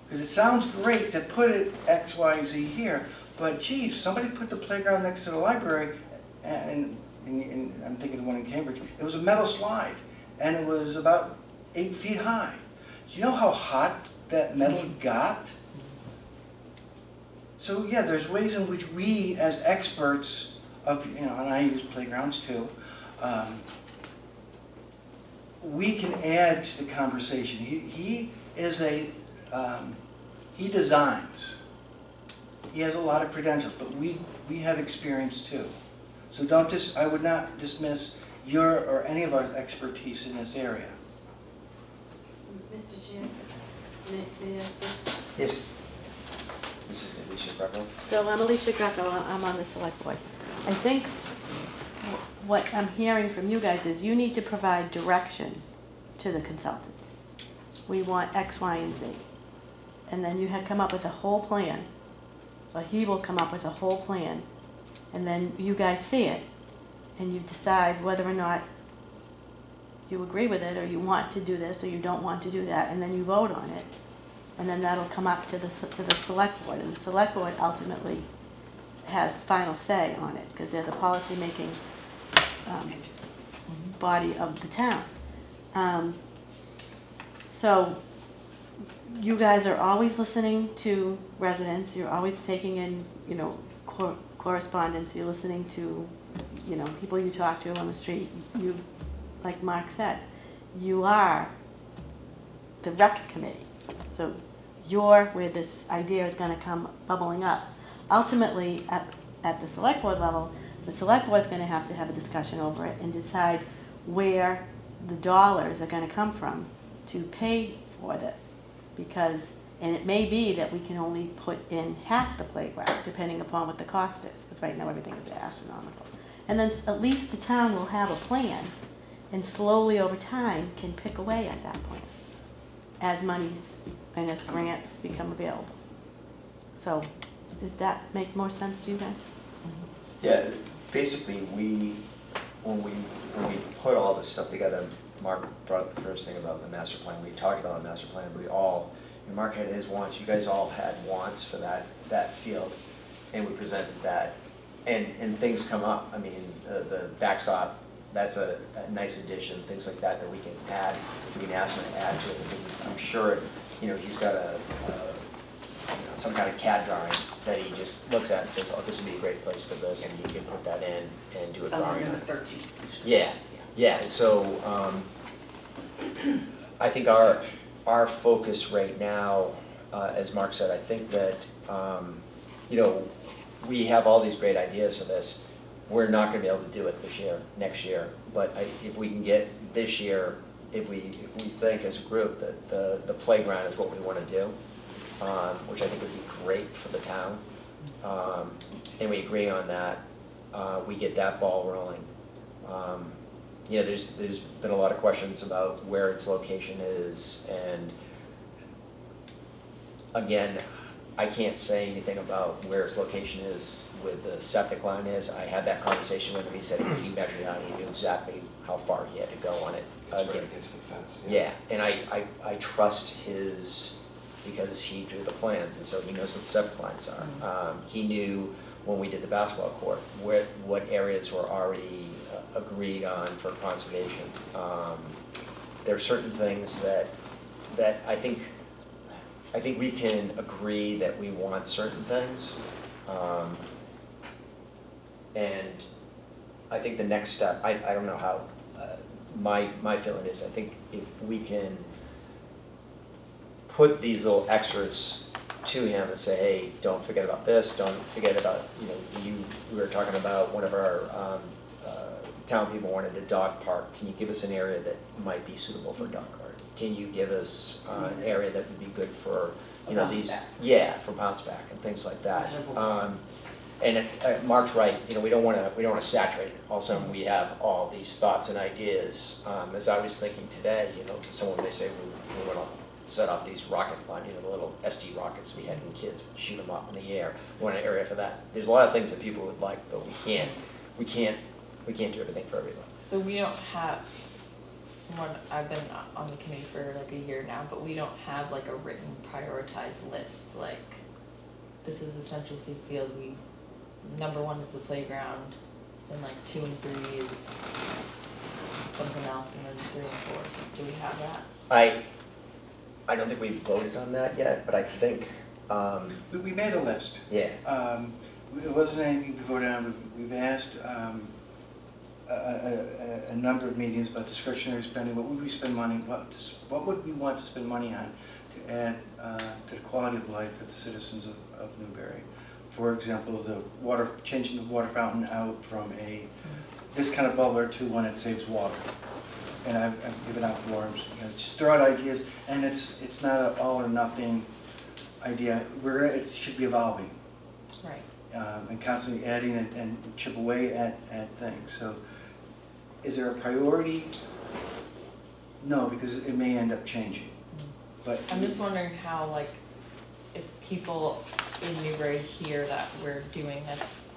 because it sounds great to put it X, Y, Z here, but geez, somebody put the playground next to the library, and I'm thinking of one in Cambridge, it was a metal slide, and it was about 8 feet high. Do you know how hot that metal got? So yeah, there's ways in which we, as experts of, and I use playgrounds too, we can add to the conversation. He is he designs. He has a lot of credentials, but we have experience too. So I would not dismiss your or any of our expertise in this area. Mr. Chair, may I speak? Yes. This is Alicia Greco. So I'm Alicia Greco, I'm on the select board. I think what I'm hearing from you guys is you need to provide direction to the consultant. We want X, Y, and Z. And then you had come up with a whole plan, or he will come up with a whole plan, and then you guys see it, and you decide whether or not you agree with it, or you want to do this, or you don't want to do that, and then you vote on it. And then that'll come up to the select board, and the select board ultimately has final say on it, because they're the policy-making body of the town. So you guys are always listening to residents, you're always taking in, correspondence, you're listening to, people you talk to on the street. You, like Mark said, you are the rec committee. So you're where this idea is going to come bubbling up. ultimately, at the select board level, the select board's gonna have to have a discussion over it and decide where the dollars are gonna come from to pay for this. Because, and it may be that we can only put in half the playground, depending upon what the cost is, because right now everything is astronomical. And then at least the town will have a plan, and slowly over time can pick away at that plan, as monies and as grants become available. So, does that make more sense to you guys? Yeah, basically, when we put all this stuff together, Mark brought up the first thing about the master plan, we talked about the master plan, Mark had his wants, you guys all had wants for that field, and we presented that, and things come up, I mean, the backstop, that's a nice addition, things like that we can add, we can ask him to add to it, because I'm sure, he's got some kind of CAD drawing that he just looks at and says, oh, this would be a great place for this, and he can put that in and do a drawing. Number 13. Yeah, and so, I think our focus right now, as Mark said, I think that, we have all these great ideas for this. We're not gonna be able to do it this year, next year, but if we can get this year, if we think as a group that the playground is what we wanna do, which I think would be great for the town, and we agree on that, we get that ball rolling. There's been a lot of questions about where its location is, and again, I can't say anything about where its location is with the septic line is. I had that conversation with him, he said he measured it out, he knew exactly how far he had to go on it. It's right against the fence. Yeah, and I trust his, because he drew the plans, and so he knows what the septic lines are. He knew when we did the basketball court, what areas were already agreed on for conservation. There are certain things that I think we can agree that we want certain things. And I think the next step, I don't know how, my feeling is, I think if we can put these little extras to him and say, hey, don't forget about this, don't forget about, we were talking about one of our town people wanted a dog park. Can you give us an area that might be suitable for a dog park? Can you give us an area that would be good for, these, for bounce back and things like that. And Mark's right, we don't want to saturate it. All of a sudden, we have all these thoughts and ideas. As I was thinking today, someone may say we want to set off these rocket launch, the little SD rockets we had when kids would shoot them up in the air. We want an area for that. There's a lot of things that people would like, but we can't do everything for everyone. So we don't have I've been on the committee for like a year now, but we don't have like a written prioritized list, like this is the Central Sea Field, number 1 is the playground, then like 2 and 3 is something else, and then 3 and 4, so do we have that? I don't think we voted on that yet, but I think, We made a list. Yeah. It wasn't anything we voted on. We've asked a number of meetings about discretionary spending. What would we spend money? What would we want to spend money on to add to the quality of life for the citizens of Newbury? For example, changing the water fountain out from this kind of bubbler to one that saves water. And I've given out forums. Just throw out ideas, and it's not an all or nothing idea. It should be evolving. Right. And constantly adding and chip away at things. So, is there a priority? No, because it may end up changing. But I'm just wondering how, like, if people in Newbury hear that we're doing this,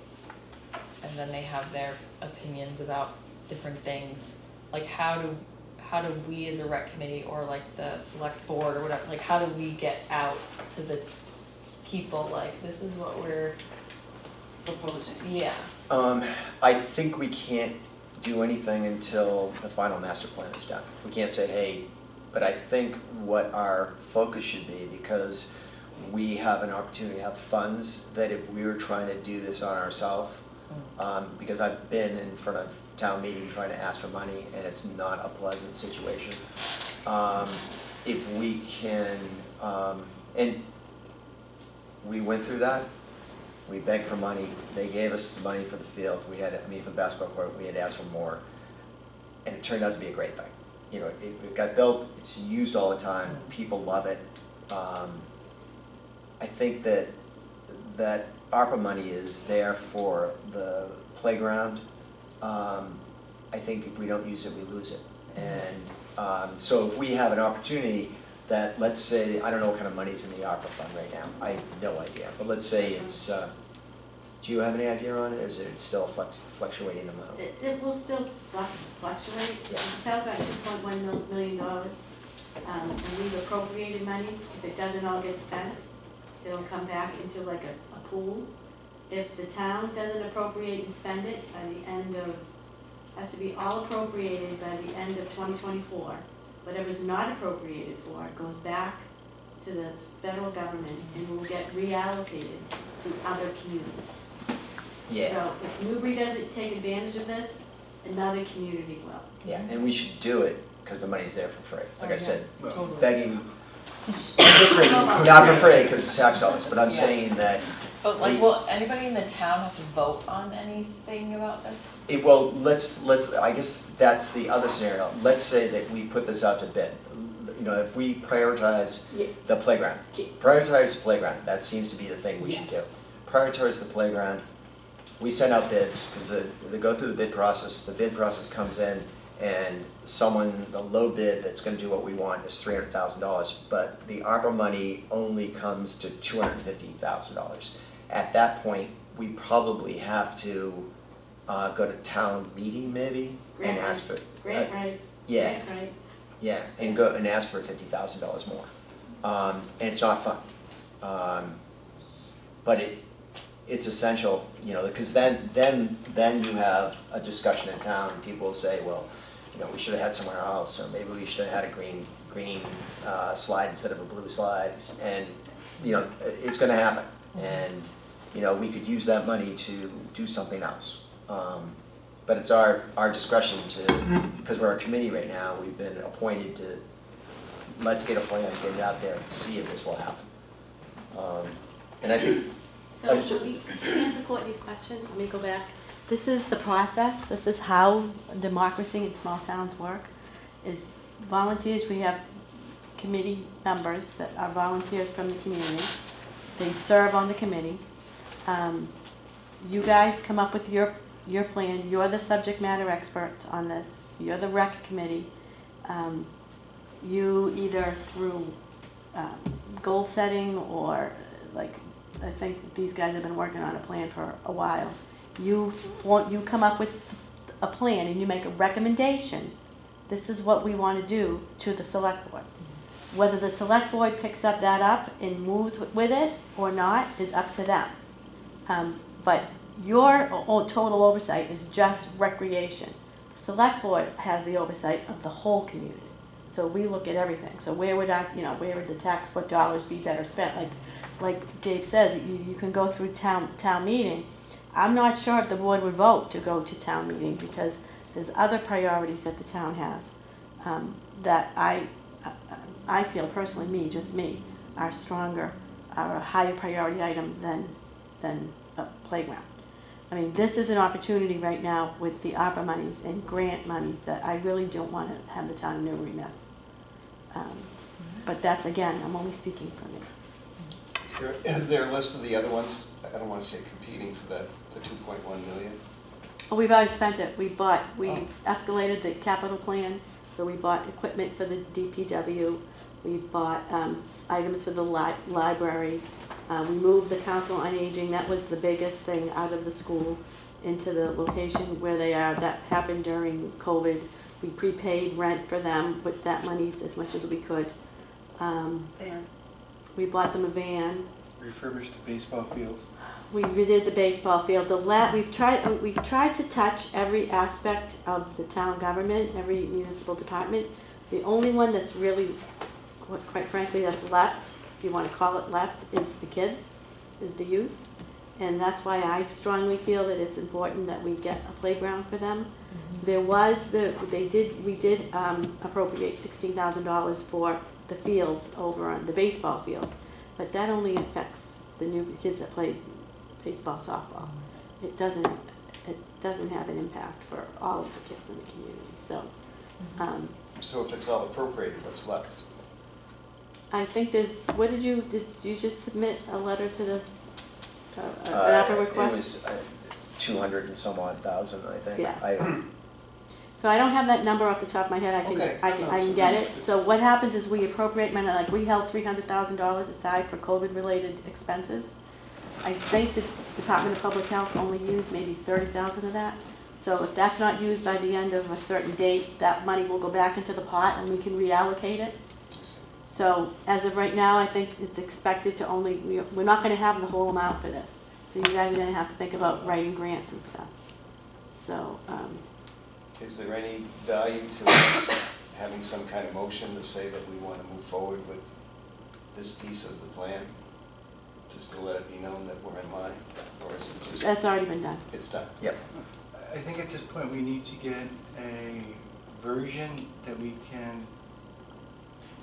and then they have their opinions about different things, like how do we as a rec committee or like the select board or whatever, like how do we get out to the people, like this is what we're Proposing. Yeah. I think we can't do anything until the final master plan is done. We can't say, hey, but I think what our focus should be, because we have an opportunity to have funds, that if we were trying to do this on ourselves, because I've been in front of town meeting trying to ask for money, and it's not a pleasant situation. If we can, and we went through that, we begged for money, they gave us the money for the field, for the basketball court, we had asked for more, and it turned out to be a great thing. You know, it got built, it's used all the time, people love it. I think that ARPA money is there for the playground. I think if we don't use it, we lose it. And so if we have an opportunity that, let's say, I don't know what kind of money's in the ARPA fund right now, I have no idea, but let's say it's, do you have any idea on it, or is it still fluctuating amount? It will still fluctuate. Yeah. The town got $2.1 million, and we've appropriated monies. If it doesn't all get spent, it'll come back into like a pool. If the town doesn't appropriate and spend it by the end of, has to be all appropriated by the end of 2024. Whatever's not appropriated for goes back to the federal government and will get reallocated to other communities. Yeah, So if Newbury doesn't take advantage of this, another community will. yeah, and we should do it, because the money's there for free. Like I Oh, said, yeah, totally. begging, not for free, because it's tax dollars, but I'm Yeah. saying that But like, will anybody in the town have to vote on anything about this? well, let's, I guess that's the other scenario. Let's say that we put this out to bid. You know, if we prioritize Yeah. the playground, prioritize the playground, that seems to be the thing we should do. Yes. Prioritize the playground, we send out bids, because they go through the bid process comes in, and the low bid that's gonna do what we want is $300,000, but the ARPA money only comes to $250,000. At that point, we probably have to go to town meeting maybe, and Grant ask for. Grant right. Yeah, Grant right. yeah, and go and ask for $50,000 more. And it's not fun. But it's essential, you know, because then you have a discussion in town, and people will say, well, you know, we should have had somewhere else, or maybe we should have had a green slide instead of a blue slide, and, you know, it's gonna happen. And, you know, we could use that money to do something else. But it's our discretion to, because we're a committee right now, we've been appointed to, let's get a plan, get it out there, and see if this will happen. And I think, So to answer Courtney's question, let me go back. This is the process, this is how democracy in small towns work, is volunteers, we have committee members that are volunteers from the community. They serve on the committee. You guys come up with your plan, you're the subject matter experts on this, you're the rec committee. You either through goal setting or like, I think these guys have been working on a plan for a while. You come up with a plan and you make a recommendation. This is what we want to do to the select board. Whether the select board picks up and moves with it or not is up to them. But your total oversight is just recreation. The select board has the oversight of the whole community. So we look at everything. So where would the tax, what dollars be better spent? Like Dave says, you can go through town meeting. I'm not sure if the board would vote to go to town meeting because there's other priorities that the town has that I feel personally, just me, are stronger, are a higher priority item than a playground. I mean, this is an opportunity right now with the ARPA monies and grant monies that I really don't want to have the town of Newbury miss. But that's, again, I'm only speaking for me. Is there a list of the other ones? I don't want to say competing for the 2.1 million. Well, we've already spent it. We've escalated the capital plan, so we bought equipment for the DPW. We bought items for the library. We moved the Council on Aging. That was the biggest thing out of the school into the location where they are. That happened during COVID. We prepaid rent for them with that money as much as we could. Van. We bought them a van. Refurbished the baseball field. We redid the baseball field. We've tried to touch every aspect of the town government, every municipal department. The only one that's really, quite frankly, that's left, if you want to call it left, is the kids, is the youth. And that's why I strongly feel that it's important that we get a playground for them. Mm-hmm. We did appropriate $16,000 for the fields over on the baseball fields, but that only affects the new kids that play baseball, softball. It doesn't have an impact for all of the kids in the community, so. So if it's all appropriated, what's left? I think there's, did you just submit a letter to the, an ARPA request? It was 200 and some odd thousand, I think. Yeah. So I don't have that number off the top of my head, I Okay. can get it. So what happens is we appropriate money, like we held $300,000 aside for COVID-related expenses. I think the Department of Public Health only used maybe 30,000 of that. So if that's not used by the end of a certain date, that money will go back into the pot and we can reallocate it. So as of right now, I think it's expected to only, we're not gonna have the whole amount for this. So you guys are gonna have to think about writing grants and stuff. So, Is there any value to us having some kind of motion to say that we want to move forward with this piece of the plan? Just to let it be known that we're in line, or is it just, that's already been done. it's done? Yep. I think at this point, we need to get a version that we can,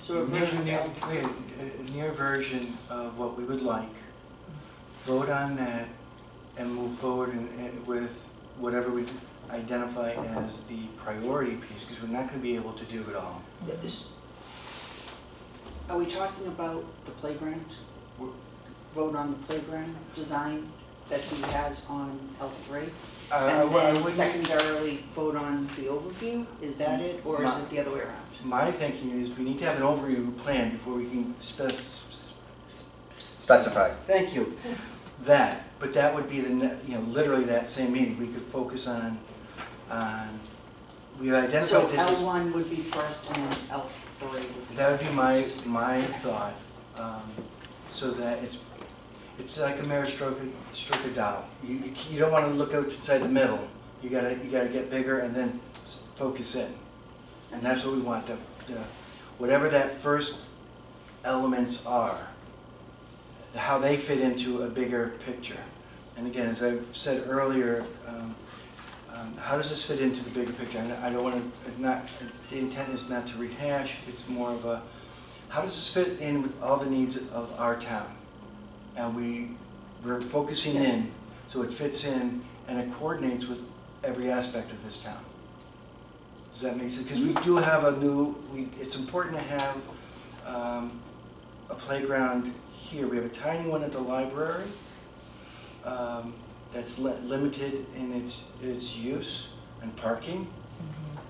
So a version near, of, a near version of what we would like, vote on that, and move forward with whatever we identify as the priority piece, because we're not going to be able to do it all. are we talking about the playground? Vote on the playground design that he has on L3? And then secondarily vote on the overview? Is that it, or is it the other way around? My thinking is we need to have an overview plan before we can Specify. thank you, that, but that would be literally that same meeting. We could focus on, we've identified So this as. L1 would be first and then L3 would be That would be second. my thought, so that it's like a mirror stroke a doll. You don't want to look outside the middle. You gotta get bigger and then focus in, and that's what we want. Whatever that first elements are, how they fit into a bigger picture. And again, as I said earlier, how does this fit into the bigger picture? I don't want to the intent is not to rehash. It's more of a, how does this fit in with all the needs of our town? And we're focusing in, so it fits in and it coordinates with every aspect of this town. Does that make sense? Because we do have it's important to have a playground here. We have a tiny one at the library that's limited in its use and parking.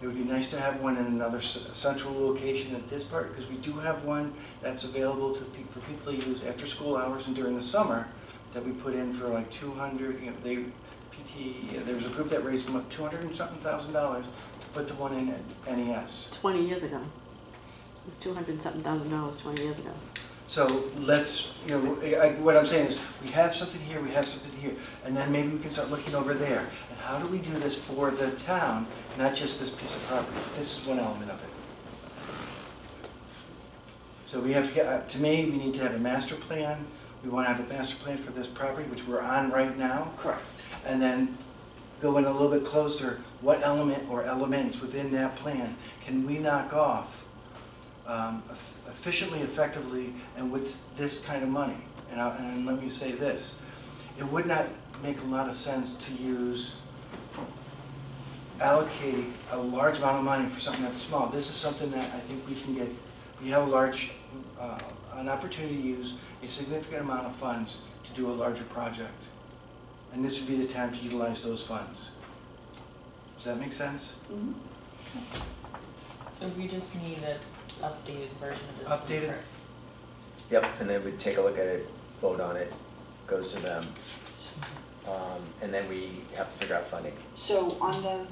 It would be nice to have one in another central location at this part, because we do have one that's available for people to use after school hours and during the summer, that we put in for like 200, there was a group that raised $200 and something thousand to put the one in at NES. 20 years ago. It was $200 and something thousand 20 years ago. So let's, what I'm saying is, we have something here, we have something here, and then maybe we can start looking over there. And how do we do this for the town, not just this piece of property? This is one element of it. So we have to get, to me, we need to have a master plan. We want to have a master plan for this property, which we're on right now. Correct. And then go in a little bit closer, what element or elements within that plan can we knock off efficiently, effectively, and with this kind of money? And let me say this, it would not make a lot of sense to allocate a large amount of money for something that's small. This is something that I think we have an opportunity to use a significant amount of funds to do a larger project. And this would be the time to utilize those funds. Does that make sense? Mhm. So we just need an updated version of this one Updated. first. Yep, and then we take a look at it, vote on it, goes to them. And then we have to figure out funding. So on the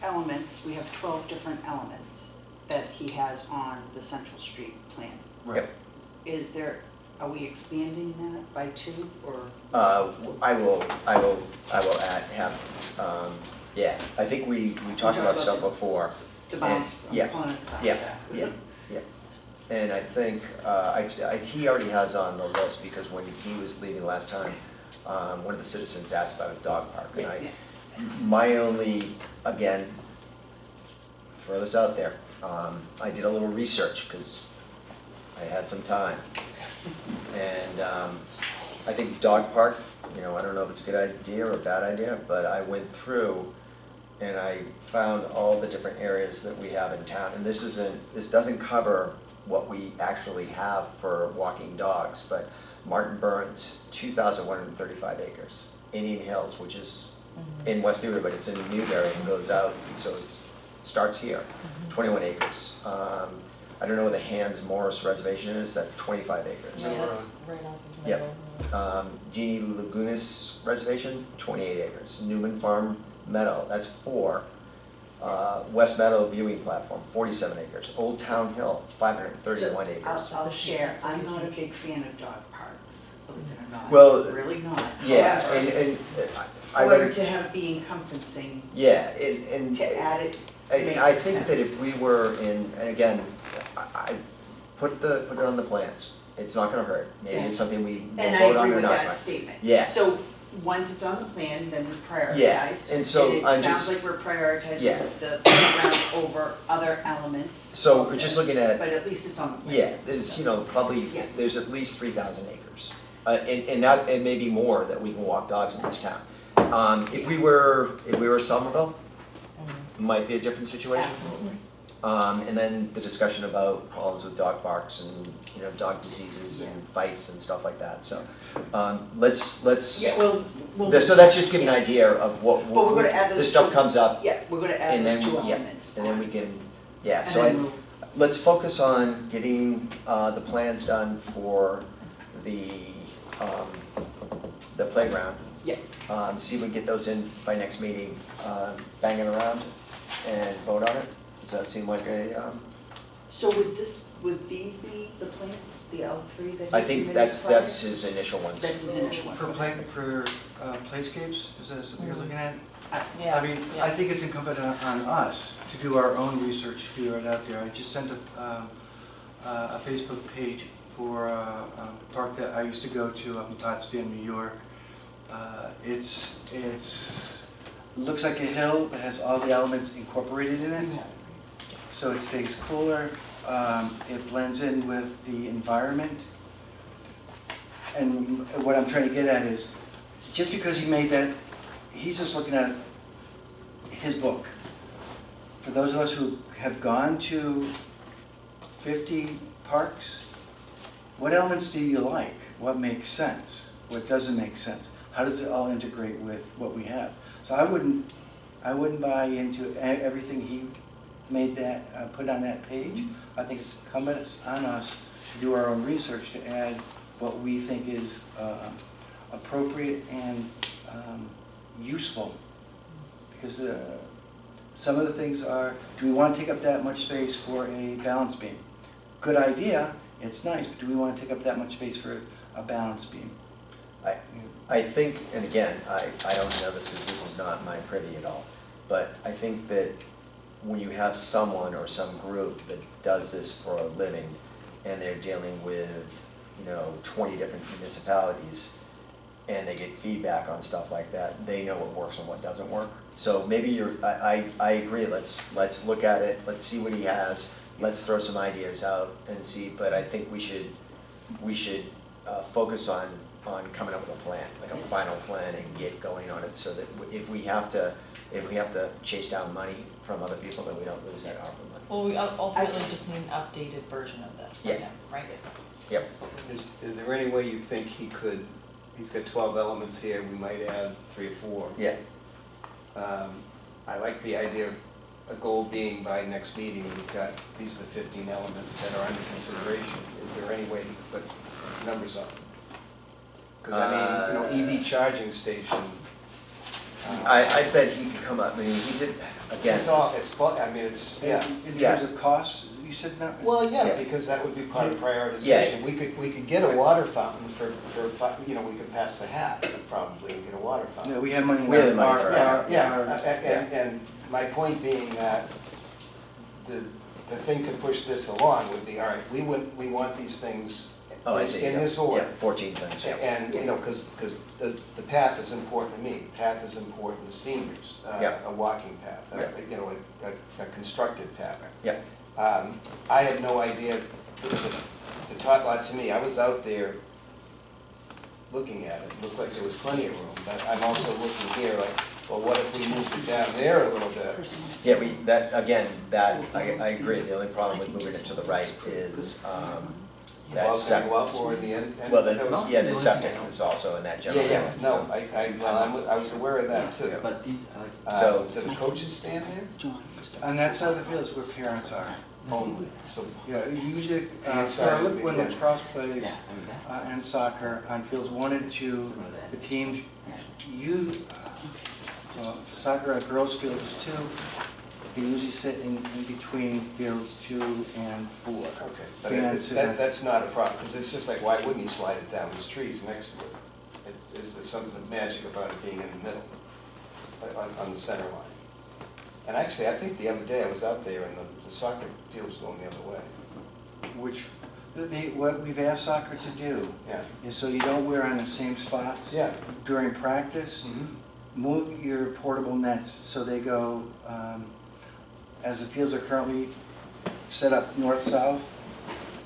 elements, we have 12 different elements that he has on the Central Street plan. Yep. Are we expanding that by 2 or? I will I think we talked about stuff before. The bounce Yeah. component. Yeah. And I think, he already has on the list, because when he was leaving last time, one of the citizens asked about a dog park. And my only, again, throw this out there, I did a little research, because I had some time. And I think dog park you know, I don't know if it's a good idea or a bad idea, but I went through and I found all the different areas that we have in town. And this doesn't cover what we actually have for walking dogs, but Martin Burns, 2,135 acres. Indian Hills, which is in West Newbury, but it's in Newbury and goes out, so it starts here, 21 acres. I don't know where the Hans Morris Reservation is, that's 25 acres. Yeah, that's right off of Yep. Meadow. Genie Lagunas Reservation, 28 acres. Newman Farm Meadow, that's 4. West Meadow Viewing Platform, 47 acres. Old Town Hill, 531 acres. I'll share, I'm not a big fan of dog parks, believe it or not. Well, Really not. Yeah, However, and I however, read, to have be encompassing, yeah, and to add it, I makes think that sense. if we were in, and again, I put it on the plans. It's not gonna hurt. Maybe it's something we will And I vote on agree or with not. that statement. Yeah. So, once it's on the plan, then we prioritize. Yeah, and so it I'm sounds just- like we're prioritizing Yeah. the playground over other elements. So of we're just this, looking at- But at least it's on the plan. Yeah, there's, you know, probably, Yeah. there's at least 3,000 acres. And that, and maybe more that we can walk dogs in this town. If we were Somerville, it might be a different situation. Absolutely. And then the discussion about problems with dog parks and, you know, dog diseases and fights and stuff like that, so. Let's, Yeah, well, so that's just giving an yes. idea of what, But we're gonna add those this stuff two- comes up, Yeah, we're gonna add and then, those two yeah, elements. and then we can, yeah, And so then we'll- let's focus on getting, the plans done for the playground. Yeah. See if we can get those in by next meeting, bang it around and vote on it. Does that seem like a, So would these be the plans, the L3 that he I think submitted that's prior? his initial ones. That's his initial ones. For playscapes, is that something you're looking at? Yeah. I mean, I think it's incumbent on us to do our own research, to figure it out there. I just sent a Facebook page for a park that I used to go to up in Potsdam, New York. Looks like a hill, but has all the elements incorporated in it. So it stays cooler, it blends in with the environment. And what I'm trying to get at is, just because he made that, he's just looking at his book. For those of us who have gone to 50 parks, what elements do you like? What makes sense? What doesn't make sense? How does it all integrate with what we have? So I wouldn't buy into everything he made that, put on that page. I think it's incumbent on us to do our own research to add what we think is appropriate and useful. Because some of the things are, do we want to take up that much space for a balance beam? Good idea, it's nice, but do we want to take up that much space for a balance beam? I think, and again, I don't know this because this is not my privy at all, but I think that when you have someone or some group that does this for a living and they're dealing with, 20 different municipalities and they get feedback on stuff like that, they know what works and what doesn't work. So maybe I agree, let's look at it, let's see what he has, let's throw some ideas out and see, but I think we should focus on coming up with a plan, like a final plan, and get going on it, so that if we have to chase down money from other people, then we don't lose that ARPA money. Well, we ultimately just need an updated version of this for Yeah. him, right? Yep. Is there any way you think he's got 12 elements here, we might add 3 or 4? Yeah. I like the idea of a goal being by next meeting, we've got, these are the 15 elements that are under consideration. Is there any way to put numbers on them? Because EV charging station. I bet he could come up, I mean, he did, again, Yeah. In Yeah. terms of costs, you said not? Well, yeah, Yeah. because that would be part of Yeah. prioritization. We could get a water fountain for we could pass the hat probably and get a water fountain. No, we have money. in We have the money our- for our- it. Yeah, and my point being that the thing to push this along would be, all right, we want these things oh, I see. in yeah. this order. Yeah, 14 things, yeah. And, because the path is important to me, the path is important to seniors, Yeah. a walking path, Yeah. a constructed path. Yeah. I had no idea, the tot lot to me, I was out there looking at it, it looked like there was plenty of room, but I'm also looking here like, well, what if we moved it down there a little bit? Yeah, I agree, the only problem with moving it to the right is, that Well, septic. or in the end? Well, the septic is also in that general. Yeah, area, no, so- I was aware of that too. But these, I like. So- Do the coaches stand there? John. On that side of the field is where parents are. Only, so, Yeah, usually, Inside for would be when good. lacrosse plays Yeah, I mean that. and soccer, on fields 1 and 2, Some of that. the teams soccer at girls' fields 2, they usually sit in between fields 2 and 4. okay, but Fans, that's not a problem, because it's just like, why wouldn't he slide it down, there's trees next to it? Is there something magic about it being in the middle, on the center line? And actually, I think the other day I was out there and the soccer field was going the other way. Which, what we've asked soccer to do Yeah. is so you don't wear on the same spots Yeah. during practice, move your portable nets so they go, as the fields are currently set up north-south,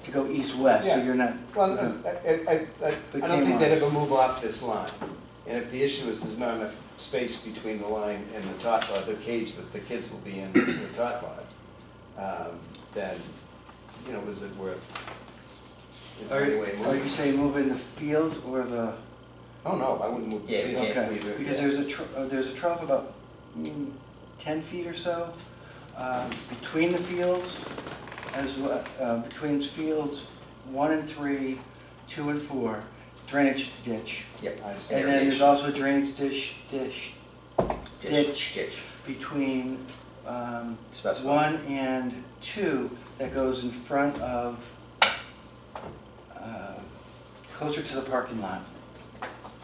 to go east-west, so Yeah. you're not. Well, I don't think they'd ever move off this line. And if the issue is there's not enough space between the line and the tot lot, the cage that the kids will be in, the tot lot, then, you know, is it worth, is there any way of Are moving? you saying move in the fields or the? Oh, no, I wouldn't move the Yeah, trees. we Just can't. leave it, Because yeah. there's a trough about 10 feet or so between the fields, between fields 1 and 3, 2 and 4, drainage ditch. Yep. I see. And then there's also a drainage ditch Ditch. between Specify. 1 and 2 that goes in front of, closer to the parking lot.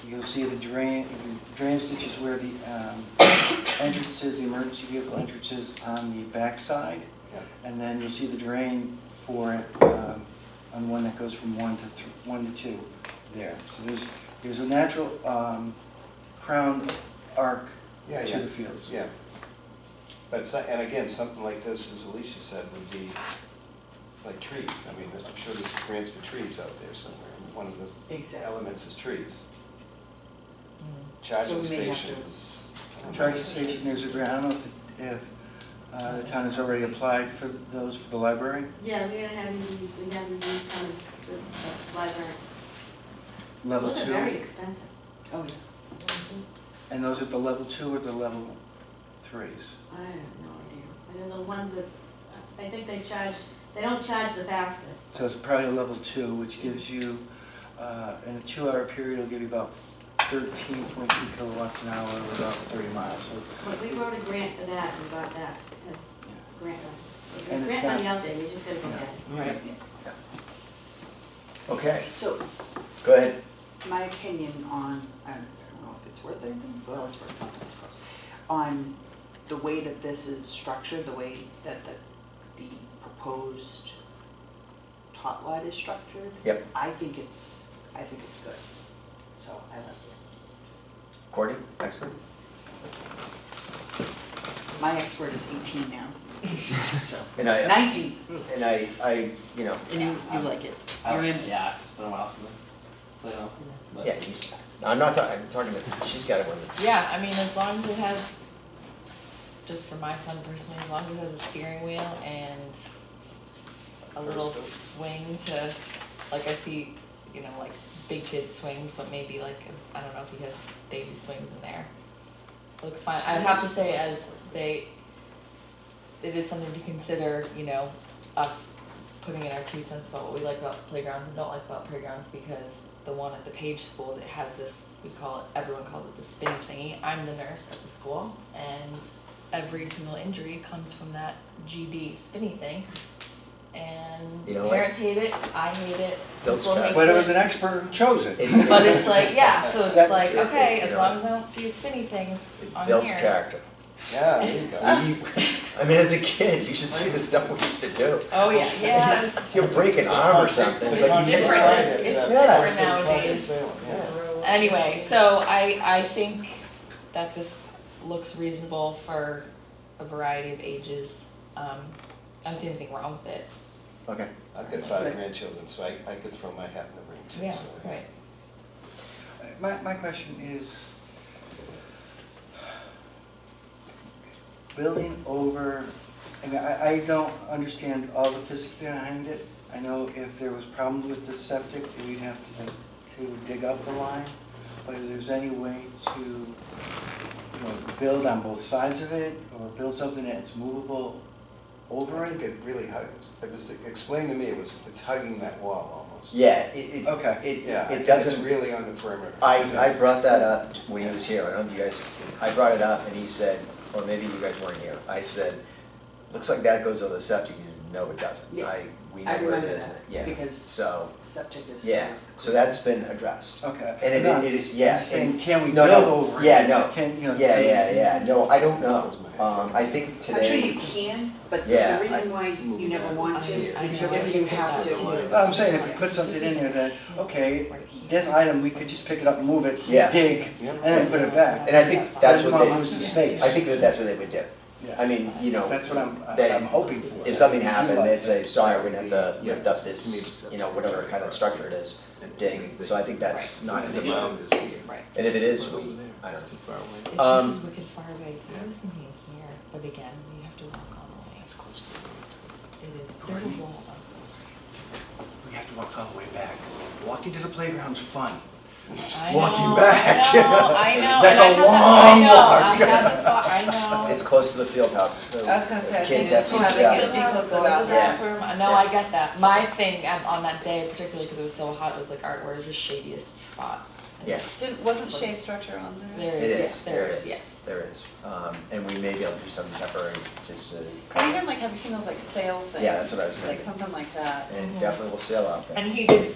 You'll see the drainage ditch is where the entrances, the emergency vehicle entrances on the back side. Yeah. And then you'll see the drain for it on one that goes from 1 to 2 there. So there's a natural crown arc Yeah, to yeah. the fields. Yeah. But, and again, something like this, as Alicia said, would be like trees. I mean, I'm sure there's grants for trees out there somewhere. One of the Exactly. elements is trees. So Charging we may have to- stations. Charging station, there's a grant, I don't know if the town has already applied for those for the library. Yeah, we haven't used kind of the library. Level Those are 2. very expensive. Oh, yeah. And those are the level 2 or the level 3s? I have no idea. And then the ones that, I think they don't charge the fastest. So it's probably a level 2, which gives you, in a 2-hour period, it'll give you about 13.2 kilowatts an hour, or about 30 miles. So, But we wrote a grant for that, and got that as grant money. And There's it's grant not- money out there, we just gotta go get it. Right. Okay, So go ahead. my opinion on, I don't know if it's worth anything, well, it's worth something, I suppose, on the way that this is structured, the way that the proposed tot lot is structured. Yep. I think it's good, so I like it. Courtney, expert? My expert is 18 now, so, And I, 19, and I, you know, and you like it. You're in, Yeah, it's been a while since I played on. But yeah, I'm talking about, she's got one that's. Yeah, I mean, as long as it has, just for my son personally, as long as it has a steering wheel and a little swing to, like I see, you know, like big kid swings, but maybe like, I don't know if he has baby swings in there. It looks fine. I'd have to say it is something to consider, you know, us putting in our 2 cents about what we like about playgrounds and don't like about playgrounds, because the one at the Page School that has this, everyone calls it the spin thingy. I'm the nurse at the school, and every single injury comes from that GD spinny thing. And You know what? parents hate it, I hate it. Bill's people got- hate But it was an expert who chose it. But it's like, yeah, so it's That's like, it, okay, you as know. long as I don't see a spinny thing on Builds here. character. Yeah, there you go. I mean, as a kid, you should see the stuff we used to do. Oh, yeah, yeah, it's- If you break an arm or something, but It's you different. just. It's Yeah. different nowadays. Anyway, so I think that this looks reasonable for a variety of ages. I don't see anything wrong with it. Okay, I've got 5 grandchildren, so I could throw my hat in the ring too. Yeah, so. right. My question is, building over, I mean, I don't understand all the physics behind it. I know if there was problems with the septic, we'd have to dig up the line, but if there's any way to, you know, build on both sides of it, or build something that's movable over I think it? it really hugs, it was explained to me, it's hugging that wall almost. Yeah, Okay. Yeah, it doesn't. It's really on the perimeter. I brought that up when he was here, I don't know if you guys, I brought it up and he said, or maybe you guys weren't here, I said, looks like that goes over the septic, he said, no, it doesn't. Yeah, We I know where it remember is, that, yeah, because so, septic is. yeah, so that's been addressed. Okay. And No, it is, yeah. I'm just saying, can we No, build no, over it? yeah, no. Can, you know, Yeah, no, I don't know, I think today. I'm sure you can, but Yeah. the reason why you never want to I is know. if you have to. Well, I'm saying if we put something in there that, okay, this item, we could just pick it up, move it, Yeah. dig, and then put it back. And I think that's what Doesn't lose the they, space. I think that's what they would do. Yeah. I mean, you know, That's what they- I'm hoping for. if something happened, they'd say, sorry, we're gonna have to lift up this, you know, whatever kind of structure it is, dig. So I think that's not an The issue. mound is here. Right. And if it is, we, I don't It's too know. far away. If Um, this is wicked far away, I was thinking here, but again, you have to walk all the way. It's close to the road. It is, there's a wall though. We have to walk all the way back. Walking to the playground's fun. I Walking know, back. I know. That's and a I long have walk. I know. It's close to the field house. I was gonna say, I Kids think have it's to fun, use they that. can be close to the Go to the bathrooms. bathroom. No, Yeah. I get that. My thing on that day, particularly because it was so hot, was like, Art, where's the shadiest spot? Yeah, Wasn't shade structure on there? There it is, is, there is, yes. there is. And we may be able to do something temporary, just to. Or even like, have you seen those like sail things? Yeah, that's what I was Like thinking. something like that. And Mhm. definitely will sail out there. And he did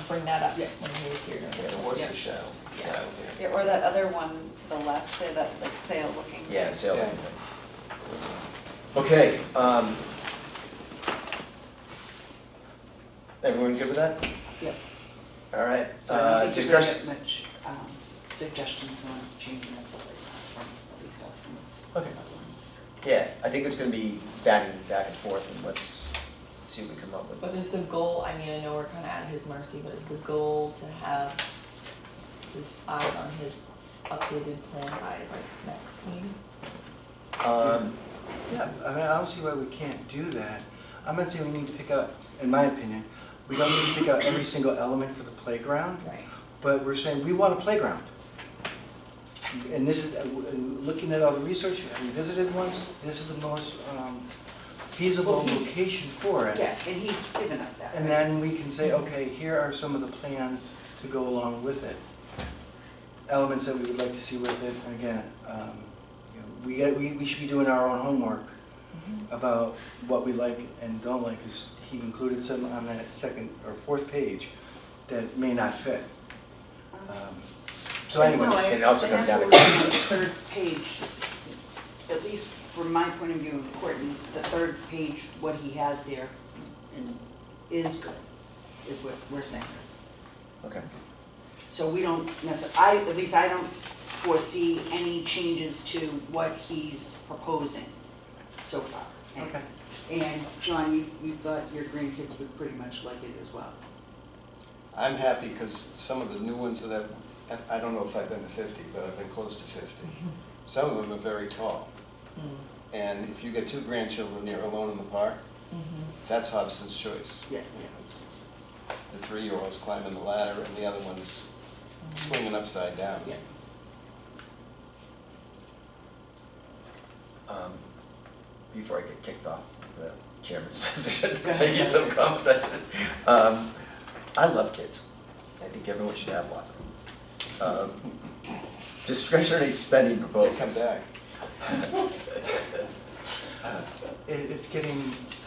bring that up Yeah. when he was here during Yeah, his There visit. was a shadow, saddle here. Yeah, or that other one to the left there, that like sail looking. Yeah, sail. Yeah. Okay, everyone good with that? Yep. All right, So I don't think there's discussion. very much suggestions on changing it from at least us and this. Okay. Yeah, I think it's gonna be back and forth, and let's see what we come up with. But is the goal, I mean, I know we're kind of at his mercy, but is the goal to have his eyes on his updated plan by like next meeting? Yeah, I mean, I don't see why we can't do that. I'm not saying we need to pick out, in my opinion, we don't need to pick out every single element for the playground, Right. but we're saying we want a playground. And this is, looking at all the research, having visited once, this is the most feasible Well, he's- location for it. Yeah, and he's given us that. And then we can say, okay, here are some of the plans to go along with it. Elements that we would like to see with it, and again, you know, we should be doing our own homework about what we like and don't like, because he included some on that second or fourth page that may not fit. So anyway, Well, it also comes down to- And that's what we're doing on the third page, at least from my point of view, Courtney's, the third page, what he has there and is good, is what we're saying. Okay. So we don't at least I don't foresee any changes to what he's proposing so far. Okay. And John, you thought your grandkids would pretty much like it as well. I'm happy because some of the new ones that I don't know if I've been to 50, but I've been close to 50. Some of them are very tall. And if you get two grandchildren, you're alone in the park, that's Hobson's choice. Yeah. It's the 3-year-old's climbing the ladder and the other one's swinging upside down. Yeah. Before I get kicked off the chairman's position, Go ahead. making some comment. I love kids. I think everyone should have lots of them. Discretionary spending They come proposals. back. it's getting,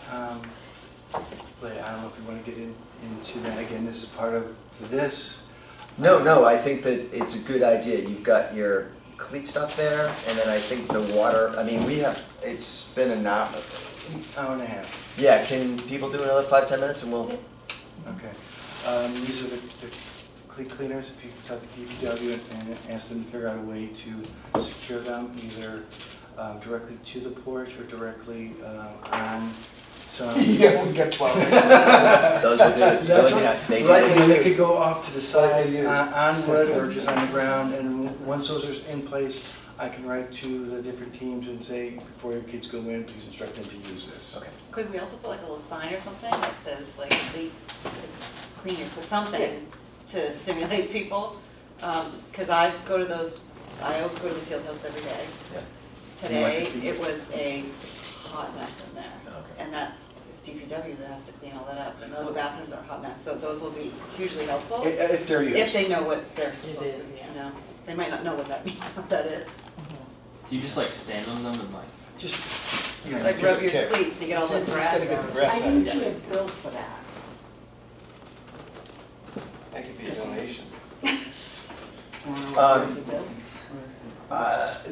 but I don't know if we want to get into that again. This is part of this. No, I think that it's a good idea. You've got your cleat stuff there, and then I think the water, I mean, it's been an hour. Hour and a half. Yeah, can people do another 5-10 minutes and we'll, Okay. These are the cleat cleaners. If you can talk to DPW and ask them to figure out a way to secure them, either directly to the porch or directly on So. Yeah, we got 12. Those would do, That's those, right. they Right, can, and they could go off to the side, Slightly used. on wood or just on the ground, and once those are in place, I can write to the different teams and say, before your kids go in, please instruct them to use this. okay. Could we also put like a little sign or something that says like, clean your, something to stimulate people? Cause I go to the field house every day. Yeah. Today, You like the it was a hot mess in there. Okay. And that is DPW that has to clean all that up, and those bathrooms are a hot mess, so those will be hugely helpful. If they're used. If they know what they're supposed is, to, yeah. you know, they might not know what that means, what that is. Do you just like stand on them and like? Just, yeah. Like give rub it your kick. cleats, you get all the Just grass gotta get out. the grass I out. didn't see a bill for that. Thank you for your donation. There's a bill?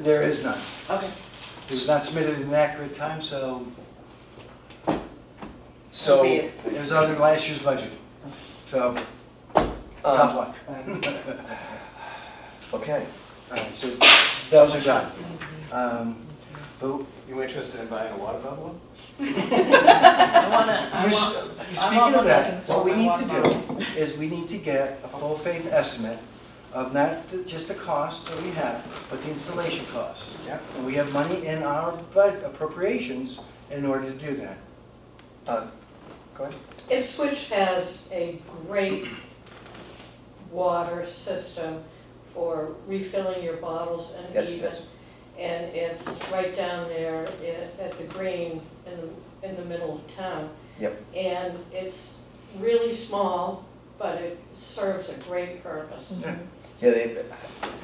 There is none. Okay. It was not submitted in an accurate time, so So, Be it. it was under last year's budget. So, tough luck. okay, Alright, so those are done. But You interested in buying a water buffalo? I wanna, I You want, s- I speaking want of one that, that can fill what we my need water to bottle. do is we need to get a full faith estimate of not just the cost that we have, but the installation costs. Yep. And we have money in our appropriations in order to do that. go ahead. Ipswich has a great water system for refilling your bottles and That's- even, that's- and it's right down there at the green in the middle of town. Yep. And it's really small, but it serves a great purpose. Yeah, they,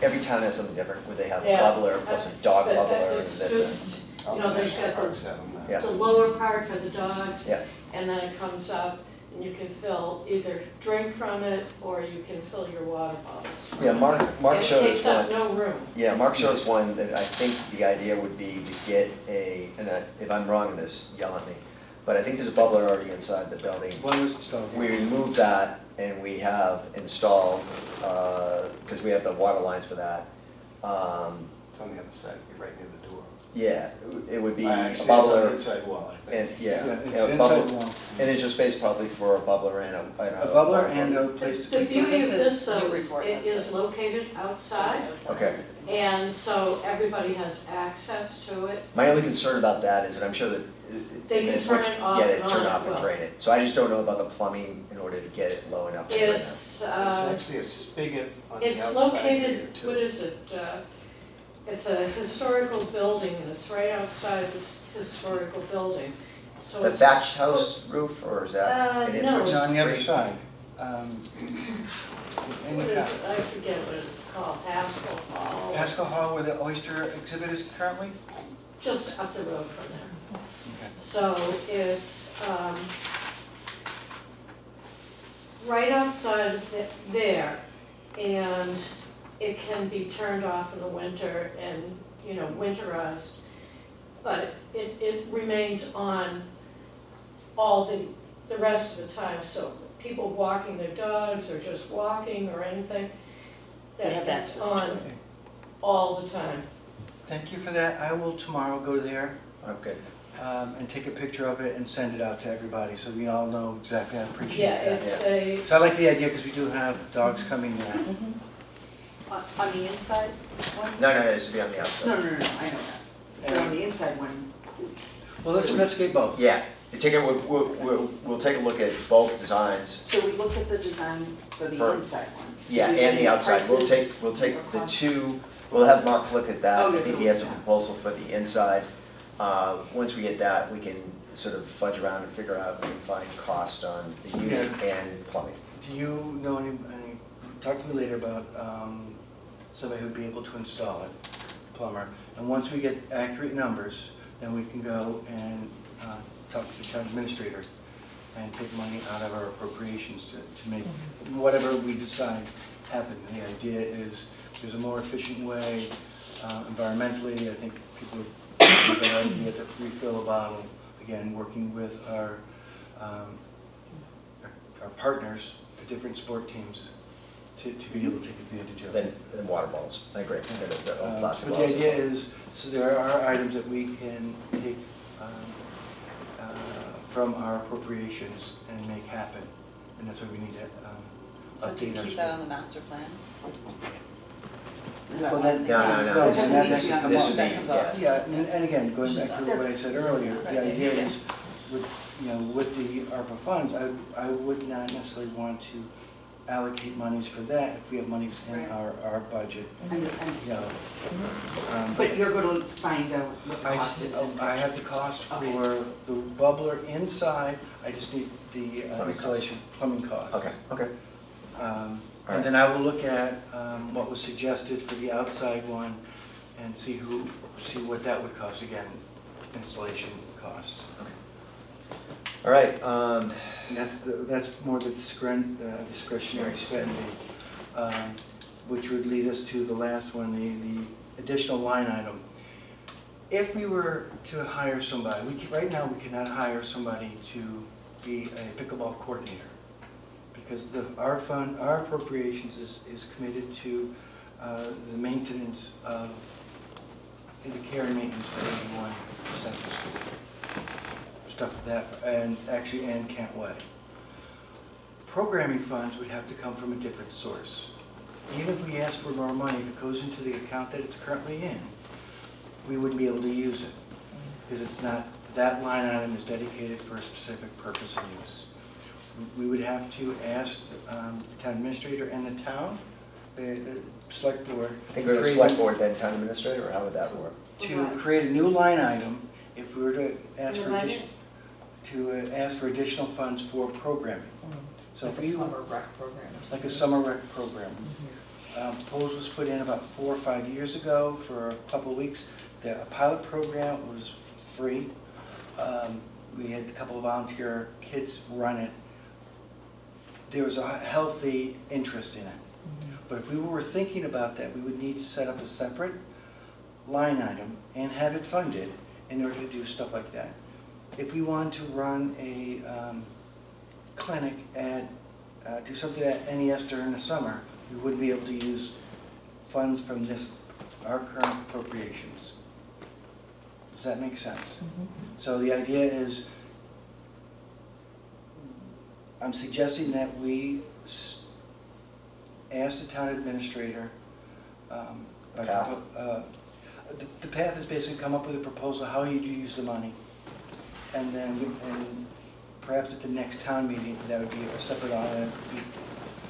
every town has something different, where they have a Yeah. bubbler plus a dog But bubbler and it's this just, you know, they've got Parks have them. Yeah. the lower part for the dogs. Yeah. And then it comes up and you can fill, either drink from it or you can fill your water bottles from Yeah, it. Mark And showed it us takes up one, no room. yeah, Mark showed us one that I think the idea would be to get if I'm wrong in this, yell at me, but I think there's a bubbler already inside the building. One was installed. We removed that and we have installed, because we have the water lines for that. It's on the other side, you're right near the door. Yeah, it would be a Actually, it's on the bubbler inside wall, I think. and, yeah, Yeah, it's a inside bubbler. wall. And there's your space probably for a bubbler and A bubbler and a place to The put. So beauty this of is- this though you is report it us is this. located outside, Okay. and so everybody has access to it. My only concern about that is that I'm sure that. They can turn it off Yeah, they and turn on it at off and will. drain it. So I just don't know about the plumbing in order to get it low enough to drain it. It's, There's actually a spigot on the it's outside here located, too. what is it, it's a historical building, and it's right outside this historical building, so The it's. thatched house roof, or is that an no, Ipswich? No, on the other Green? side. In What the is it, I forget what it's called, Haskell Hall. Haskell Hall, where the oyster exhibit is currently? Just up the road from there. Okay. So it's, right outside there, and it can be turned off in the winter and, you know, winterized. But it remains on all the rest of the time, so people walking their dogs or just walking or anything, They have that it's access to on it. all the time. Thank you for that. I will tomorrow go there Okay. and take a picture of it and send it out to everybody, so we all know exactly. I appreciate Yeah, that. it's a, So I like the idea, because we do have dogs coming there. On the inside one? No, this would be on the outside. No, I know that. But on the inside one, Well, let's investigate both. Yeah, we'll take a look at both designs. so we looked at the design for the For- inside one. Yeah, Did we and get the outside. prices We'll take or the costs? two, we'll have Mark look at that. Oh, I you're think he doing has a that. proposal for the inside. Once we get that, we can sort of fudge around and figure out if we can find cost on the unit and plumbing. Do you know any, talk to me later about somebody who'd be able to install it, plumber. And once we get accurate numbers, then we can go and talk to the town administrator and take money out of our appropriations to make whatever we decide happen. The idea is there's a more efficient way environmentally. I think people would have a better idea to refill a bottle. Again, working with our partners, the different sport teams, to be able to take advantage of it. Then water bottles, I agree. The plastic But the bottles. idea is, so there are items that we can take from our appropriations and make happen. And that's what we need to So do you update our. keep that on the master plan? Is that Well, one of then- the? No, No, and that- doesn't that- need to be on the this wall. would That be, comes yeah. off. Yeah, and again, going back to what I said earlier, the idea is with the ARPA funds, I would not necessarily want to allocate monies for that if we have monies in Right. our budget, And you know. But you're gonna find out what the I cost just, is. and I have the purchase. cost Okay. for the bubbler inside, I just need the Plumbing installation, plumbing costs. Okay. And then I will look at what was suggested for the outside one and see what that would cost, again, installation costs. All right, And that's more the discretionary spending, which would lead us to the last one, the additional line item. If we were to hire somebody, right now, we cannot hire somebody to be a pickleball coordinator, because our appropriations is committed to the maintenance of, the care and maintenance for 81 Central Street. Stuff like that, and actually, and Kent Way. Programming funds would have to come from a different source. Even if we ask for more money, if it goes into the account that it's currently in, we wouldn't be able to use it, because it's not, that line item is dedicated for a specific purpose and use. We would have to ask the town administrator and the town, the select board. I think we're the select board, then town administrator, or how would that work? To create a new line item, if we were to ask In for the budget? ask for additional funds for programming. So Like if a you, summer rec program or something. like a summer rec program. Proposal was put in about 4 or 5 years ago for a couple of weeks. The pilot program was free. We had a couple of volunteer kids run it. There was a healthy interest in it. But if we were thinking about that, we would need to set up a separate line item and have it funded in order to do stuff like that. If we wanted to run a clinic do something at NES during the summer, we wouldn't be able to use funds from our current appropriations. Does that make sense? So the idea is, I'm suggesting that we ask the town administrator, Path? the path is basically come up with a proposal, how you use the money. And then, and perhaps at the next town meeting, that would be a separate item.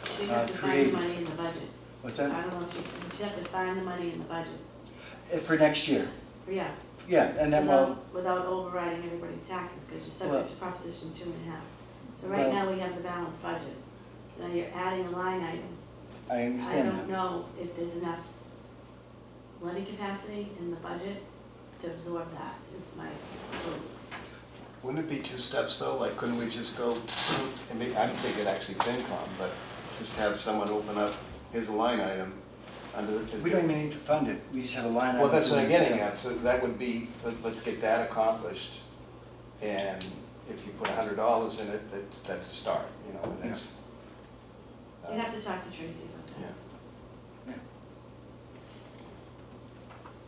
So you have to find the created. money in the budget. What's I that? don't know, you should have to find the money in the budget. For next year, Yeah, yeah, and then, well, without overriding everybody's taxes, because you're Well- subject to Proposition 2.5. So right Well- now, we have the balanced budget. Now you're adding a line item. I I understand don't that. know if there's enough levy capacity in the budget to absorb that, is my hope. Wouldn't it be 2 steps though? Like, couldn't we just go, and maybe, I'm thinking actually FinCom, but just have someone open up, here's a line item under the. We don't even need to fund it, we just have a line item. Well, that's what I'm getting at, so that would be, let's get that accomplished. And if you put $100 in it, that's a start, you know, and that's. You'd have to talk to Tracy about that. Yeah.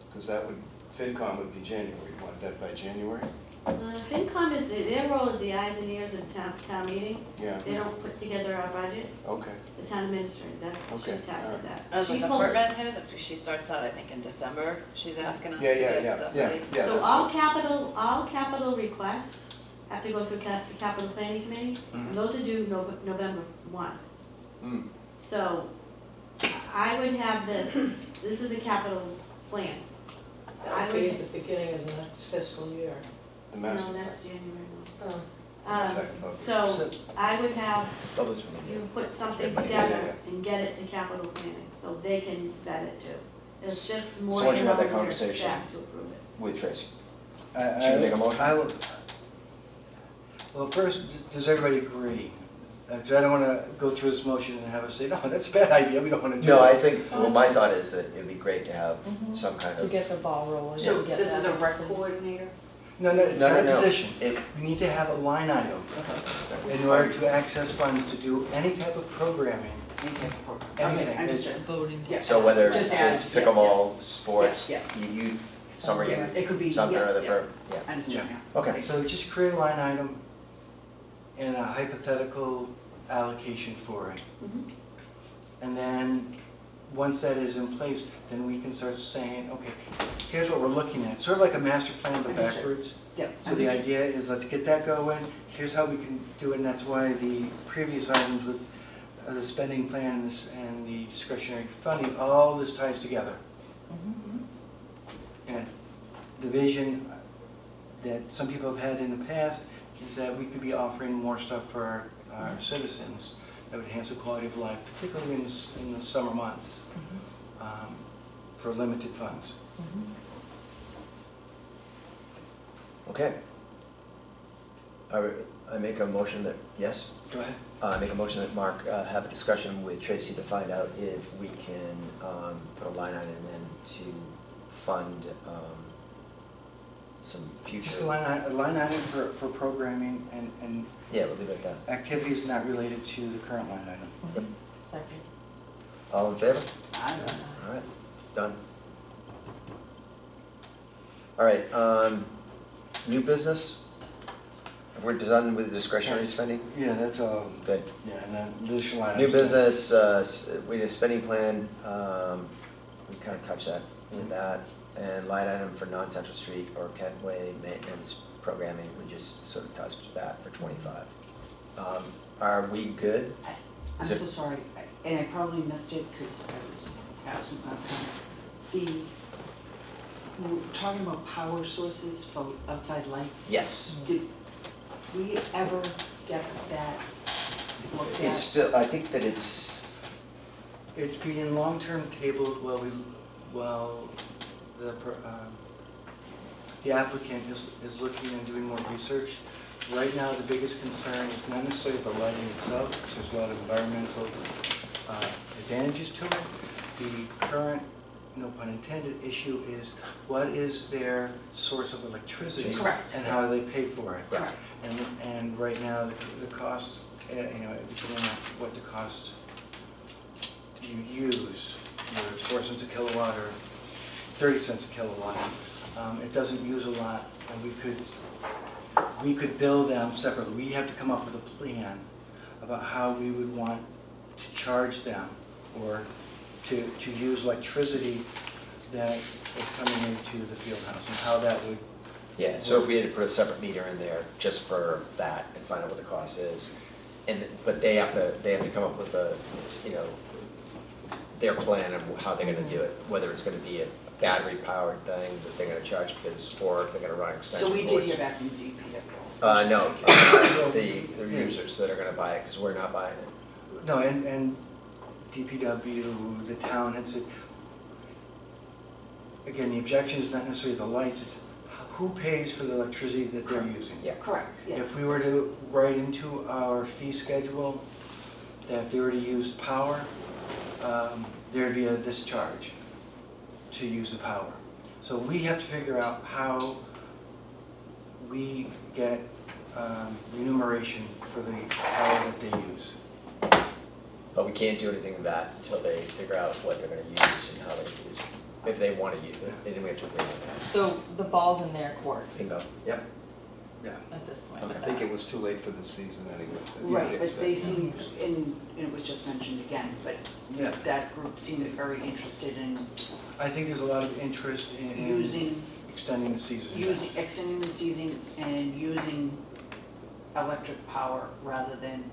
Because that would, FinCom would be January, you want that by January? FinCom is, their role is the eyes and ears of town meeting. Yeah, They don't put together our budget, okay. the town administrator, that's, Okay, she's tasked with that. As a She pulled it. department head, she starts out, I think, in December, she's asking us to Yeah, get stuff yeah, ready. yeah. So that's- all capital requests have to go through the capital planning committee, and Mhm. those are due November 1. Mm. So I would have this is a capital plan. I That'll be would, at the beginning of the next fiscal year. The no, master that's plan. January 1. Oh. Okay. So I would have Bubba's from you India. put something Yeah, together and get it to capital planning, so they can vet it too. It's just more So once than you have that all your conversation- staff to approve it. With Tracy. I- Should we make a motion? I will, well, first, does everybody agree? 'Cause I don't wanna go through this motion and have us say, no, that's a bad idea, we don't wanna do it. No, I think, well, my thought is that it'd be great to have some kind To of, get the ball rolling. So and get this is a that rec in place. coordinator? No, it's No, not no, a no. position. It- We need to have a line item in order to access funds to do any type of programming. Any type of program. Anything. Okay, understood. Voting. Yeah. so whether Just it's add, yeah, pickleball, sports, Yeah, youth, summer It youth, could be, something or yeah, other yeah. for, yeah. I understand, yeah. Okay. So just create a line item and a hypothetical allocation for it. Mhm. And then, once that is in place, then we can start saying, okay, here's what we're looking at. Sort of like a master plan, but Understood. backwards. Yep. So the idea is, let's get that going, here's how we can do it, and that's why the previous items with the spending plans and the discretionary funding, all this ties together. And the vision that some people have had in the past is that we could be offering more stuff for our citizens that would enhance the quality of life, particularly in the summer months, for limited funds. Okay. I make a motion that, yes? Go ahead. I make a motion that Mark have a discussion with Tracy to find out if we can put a line item in to fund some future. Just a line item for programming and Yeah, we'll leave it at that. activities not related to the current line item. Yep. Second. All in favor? I don't know. All right, done. All right, new business? We're done with discretionary spending? Yeah, that's all. Good. Yeah, and then additional items. New business, we did a spending plan, we kind of touched that with that. And line item for non-Central Street or Kentway maintenance programming, we just sort of touched that for 25. Are we good? I'm Is it- so sorry, and I probably missed it because I was absent last time. We were talking about power sources for outside lights. Yes. Did we ever get that looked at? It's still, I think that it's, It's being long-term tabled while the applicant is looking and doing more research. Right now, the biggest concern is not necessarily the lighting itself, because there's a lot of environmental advantages to it. The current, no pun intended, issue is what is their source of electricity? Correct. And how they pay for it. Correct. And right now, the cost, depending on what the cost you use, whether it's 4 cents a kilowatt or 30 cents a kilowatt, it doesn't use a lot, and we could bill them separately. We have to come up with a plan about how we would want to charge them or to use electricity that is coming into the field house and how that would. yeah, so we had to put a separate meter in there just for that and find out what the cost is. But they have to come up with their plan of how they're gonna do it, whether it's gonna be a battery powered thing that they're gonna charge or if they're gonna run extension So cords. we did hear back from DPW. No, the users that are gonna buy it, because we're not buying it. No, and DPW, the town had said, again, the objection is not necessarily the lights, it's who pays for the electricity that they're using. Yeah. Correct, yeah. If we were to write into our fee schedule that if they were to use power, there'd be a discharge to use the power. So we have to figure out how we get remuneration for the power that they use. But we can't do anything with that until they figure out what they're gonna use and how they're gonna use it. If they wanna use it, then we have to agree on So the ball's in their court that. Bingo, yep. Yeah. at this point. Okay. with I think that. it was too late for the season anyways. Right, but they seemed, and it was just mentioned again, but Yeah. that group seemed very interested in I think there's a lot of interest in using, extending the season. yes. extending the season and using electric power rather than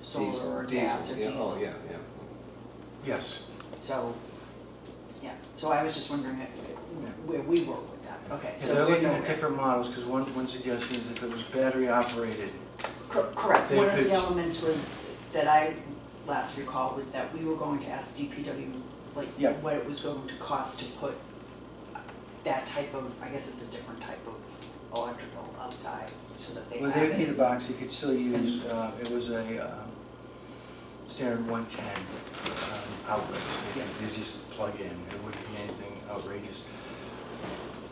solar or gas or Diesel, yeah, diesel. oh, yeah, yeah. Yes. So, yeah, so I was just wondering where we were with that. Okay, So so they're we're looking at nowhere. different models, because one suggestion is if it was battery operated. Correct, They one of could- the elements was, that I last recall, was that we were going to ask DPW, like, Yeah. what it was going to cost to put that type of, I guess it's a different type of electrical outside, so that they Well, have they'd need a it. box, you could still use, it was a standard 110 outlet, so you just plug in, it wouldn't be anything outrageous.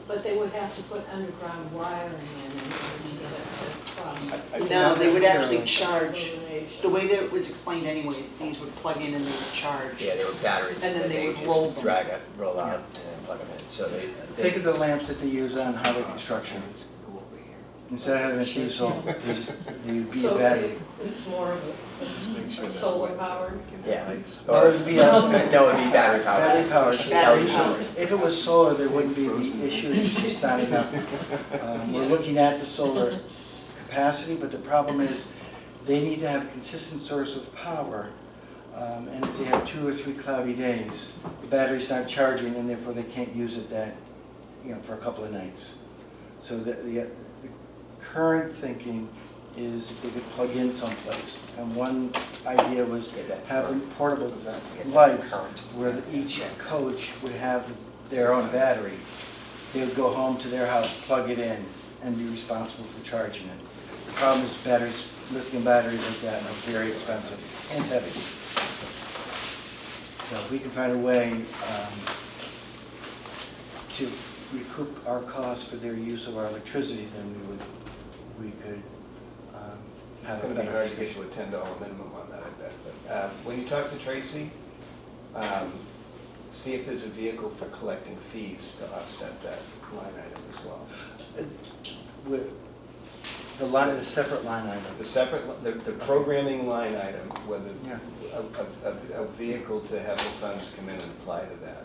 But they would have to put underground wiring in order to get it to cross. No, they would actually Necessarily. charge, Illumination. the way that it was explained anyways, these would plug in and they would charge. Yeah, they were batteries And then that they they would would roll just them. drag it, roll out and then plug them in, so Think of the lamps that they use on highway construction. Go over here. Instead of having a diesel, they'd be a So battery. it's more of Just make sure a that's solar what powered. we can Yeah. advise. Or it'd be a No, it'd be battery powered. battery powered. Battery powered. If it was solar, there wouldn't be the issue, it's not enough. We're looking at the solar capacity, but the problem is, they need to have a consistent source of power. And if they have 2 or 3 cloudy days, the battery's not charging, and therefore they can't use it for a couple of nights. So the current thinking is if they could plug in someplace. And one idea was having portable lights where each coach would have their own battery. They would go home to their house, plug it in, and be responsible for charging it. The problem is batteries, lithium batteries like that are very expensive and heavy. So if we can find a way to recoup our costs for their use of our electricity, then we could It's have a gonna be better hard to get situation. to a $10 minimum on that, I bet, but, when you talk to Tracy, see if there's a vehicle for collecting fees to offset that line item as well. With the separate line item. The separate, the programming line item, whether Yeah. a vehicle to have the funds come in and apply to that,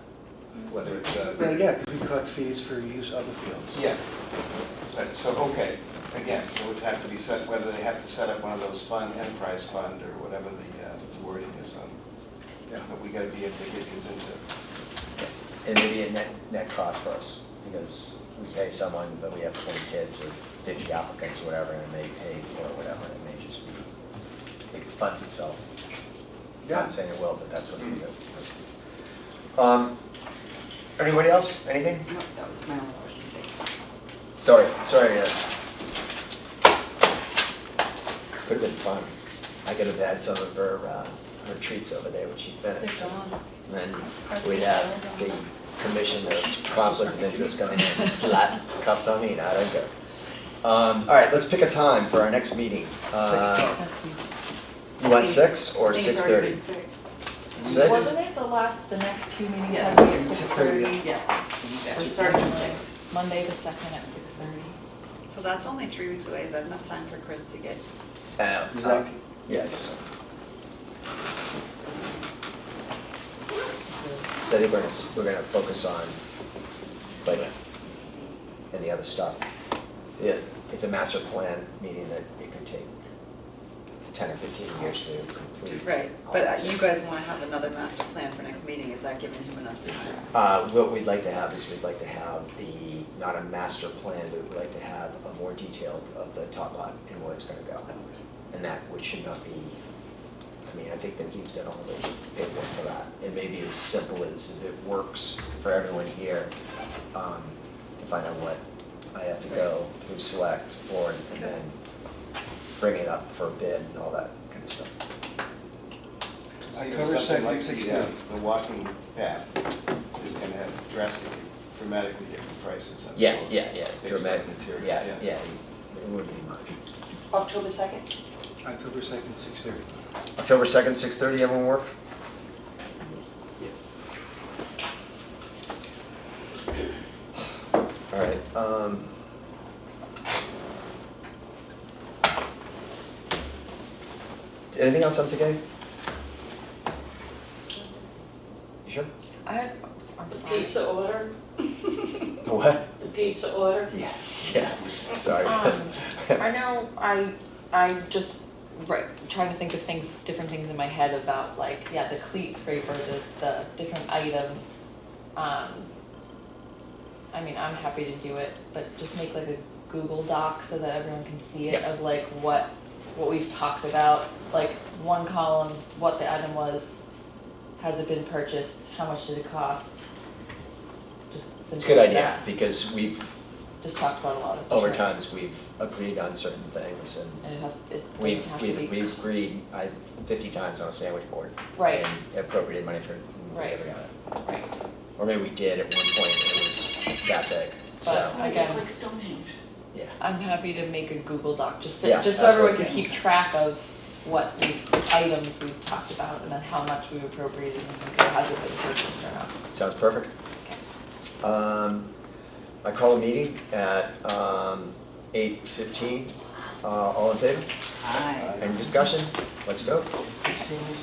whether it's a. Well, yeah, because we collect fees for use of the fields. Yeah, but, so, okay, again, so it would have to be set, whether they have to set up one of those enterprise fund, or whatever the wording is on, but we gotta be able to get these into. And maybe a net cost for us, because we pay someone, but we have 20 kids or 50 applicants or whatever, and they pay for whatever, and it may just be, it funds itself. Not saying it will, but that's what we do. Anybody else, anything? No, that was my only question, thanks. Sorry, could've been fun. I could have had some of her treats over there when she finished. They're gone. And then we'd have the commission of conflict of interest coming in and slap cups on me, no, I don't care. All right, let's pick a time for our next meeting. You want 6 or I think it's already 6:30? been fixed. 6? Wasn't it the next 2 meetings Yeah. had to be at 6:30, 6:30? Yeah. We're starting like Monday the 2nd at 6:30. So that's only 3 weeks away. Is that enough time for Chris to get? Exactly. Yes. So I think we're gonna focus on budget and the other stuff. It's a master plan, meaning that it could take 10 or 15 years to complete. Right, all but that you stuff. guys wanna have another master plan for next meeting. Is that giving him enough time? What we'd like to have is we'd like to have not a master plan, but we'd like to have a more detailed of the top lot and where it's gonna go. And that which should not be, I think that he's done all the paperwork for that. It may be as simple as if it works for everyone here, to find out what I have to go to select board and then bring it up for bid and all that kind of stuff. See, October something like 2nd, the walking path is gonna have dramatically different prices, I'm Yeah, sure, yeah, based on dramatic, material. yeah, it wouldn't be much. October 2nd? October 2nd, 6:30. October 2nd, 6:30, everyone work? Yes. All right, anything else on today? You sure? I'm The sorry. pizza order, What? the pizza order. Yeah, sorry. I know I just trying to think of different things in my head about the cleat scraper, the different items. I'm happy to do it, but just make like a Google Doc so that everyone can see it Yeah. of like what we've talked about, like one column, what the item was, has it been purchased, how much did it cost? Just It's a simple good as idea, that. because we've, Just talked about a lot of over different- times, we've agreed on certain things, and And it doesn't we've have to be. agreed 50 times on a sandwich board. Right. And appropriated money for, we Right. never got it. Right, Or maybe we did at one point, and it was that big, so, But- It's Again. like Stonehenge. yeah. I'm happy to make a Google Doc, just Yeah, so everyone can absolutely. keep track of what items we've talked about, and then how much we've appropriated, and has it been purchased or not. Sounds perfect. Okay. I call a meeting at 8:15. All in favor? Aye. Any discussion? Let's go.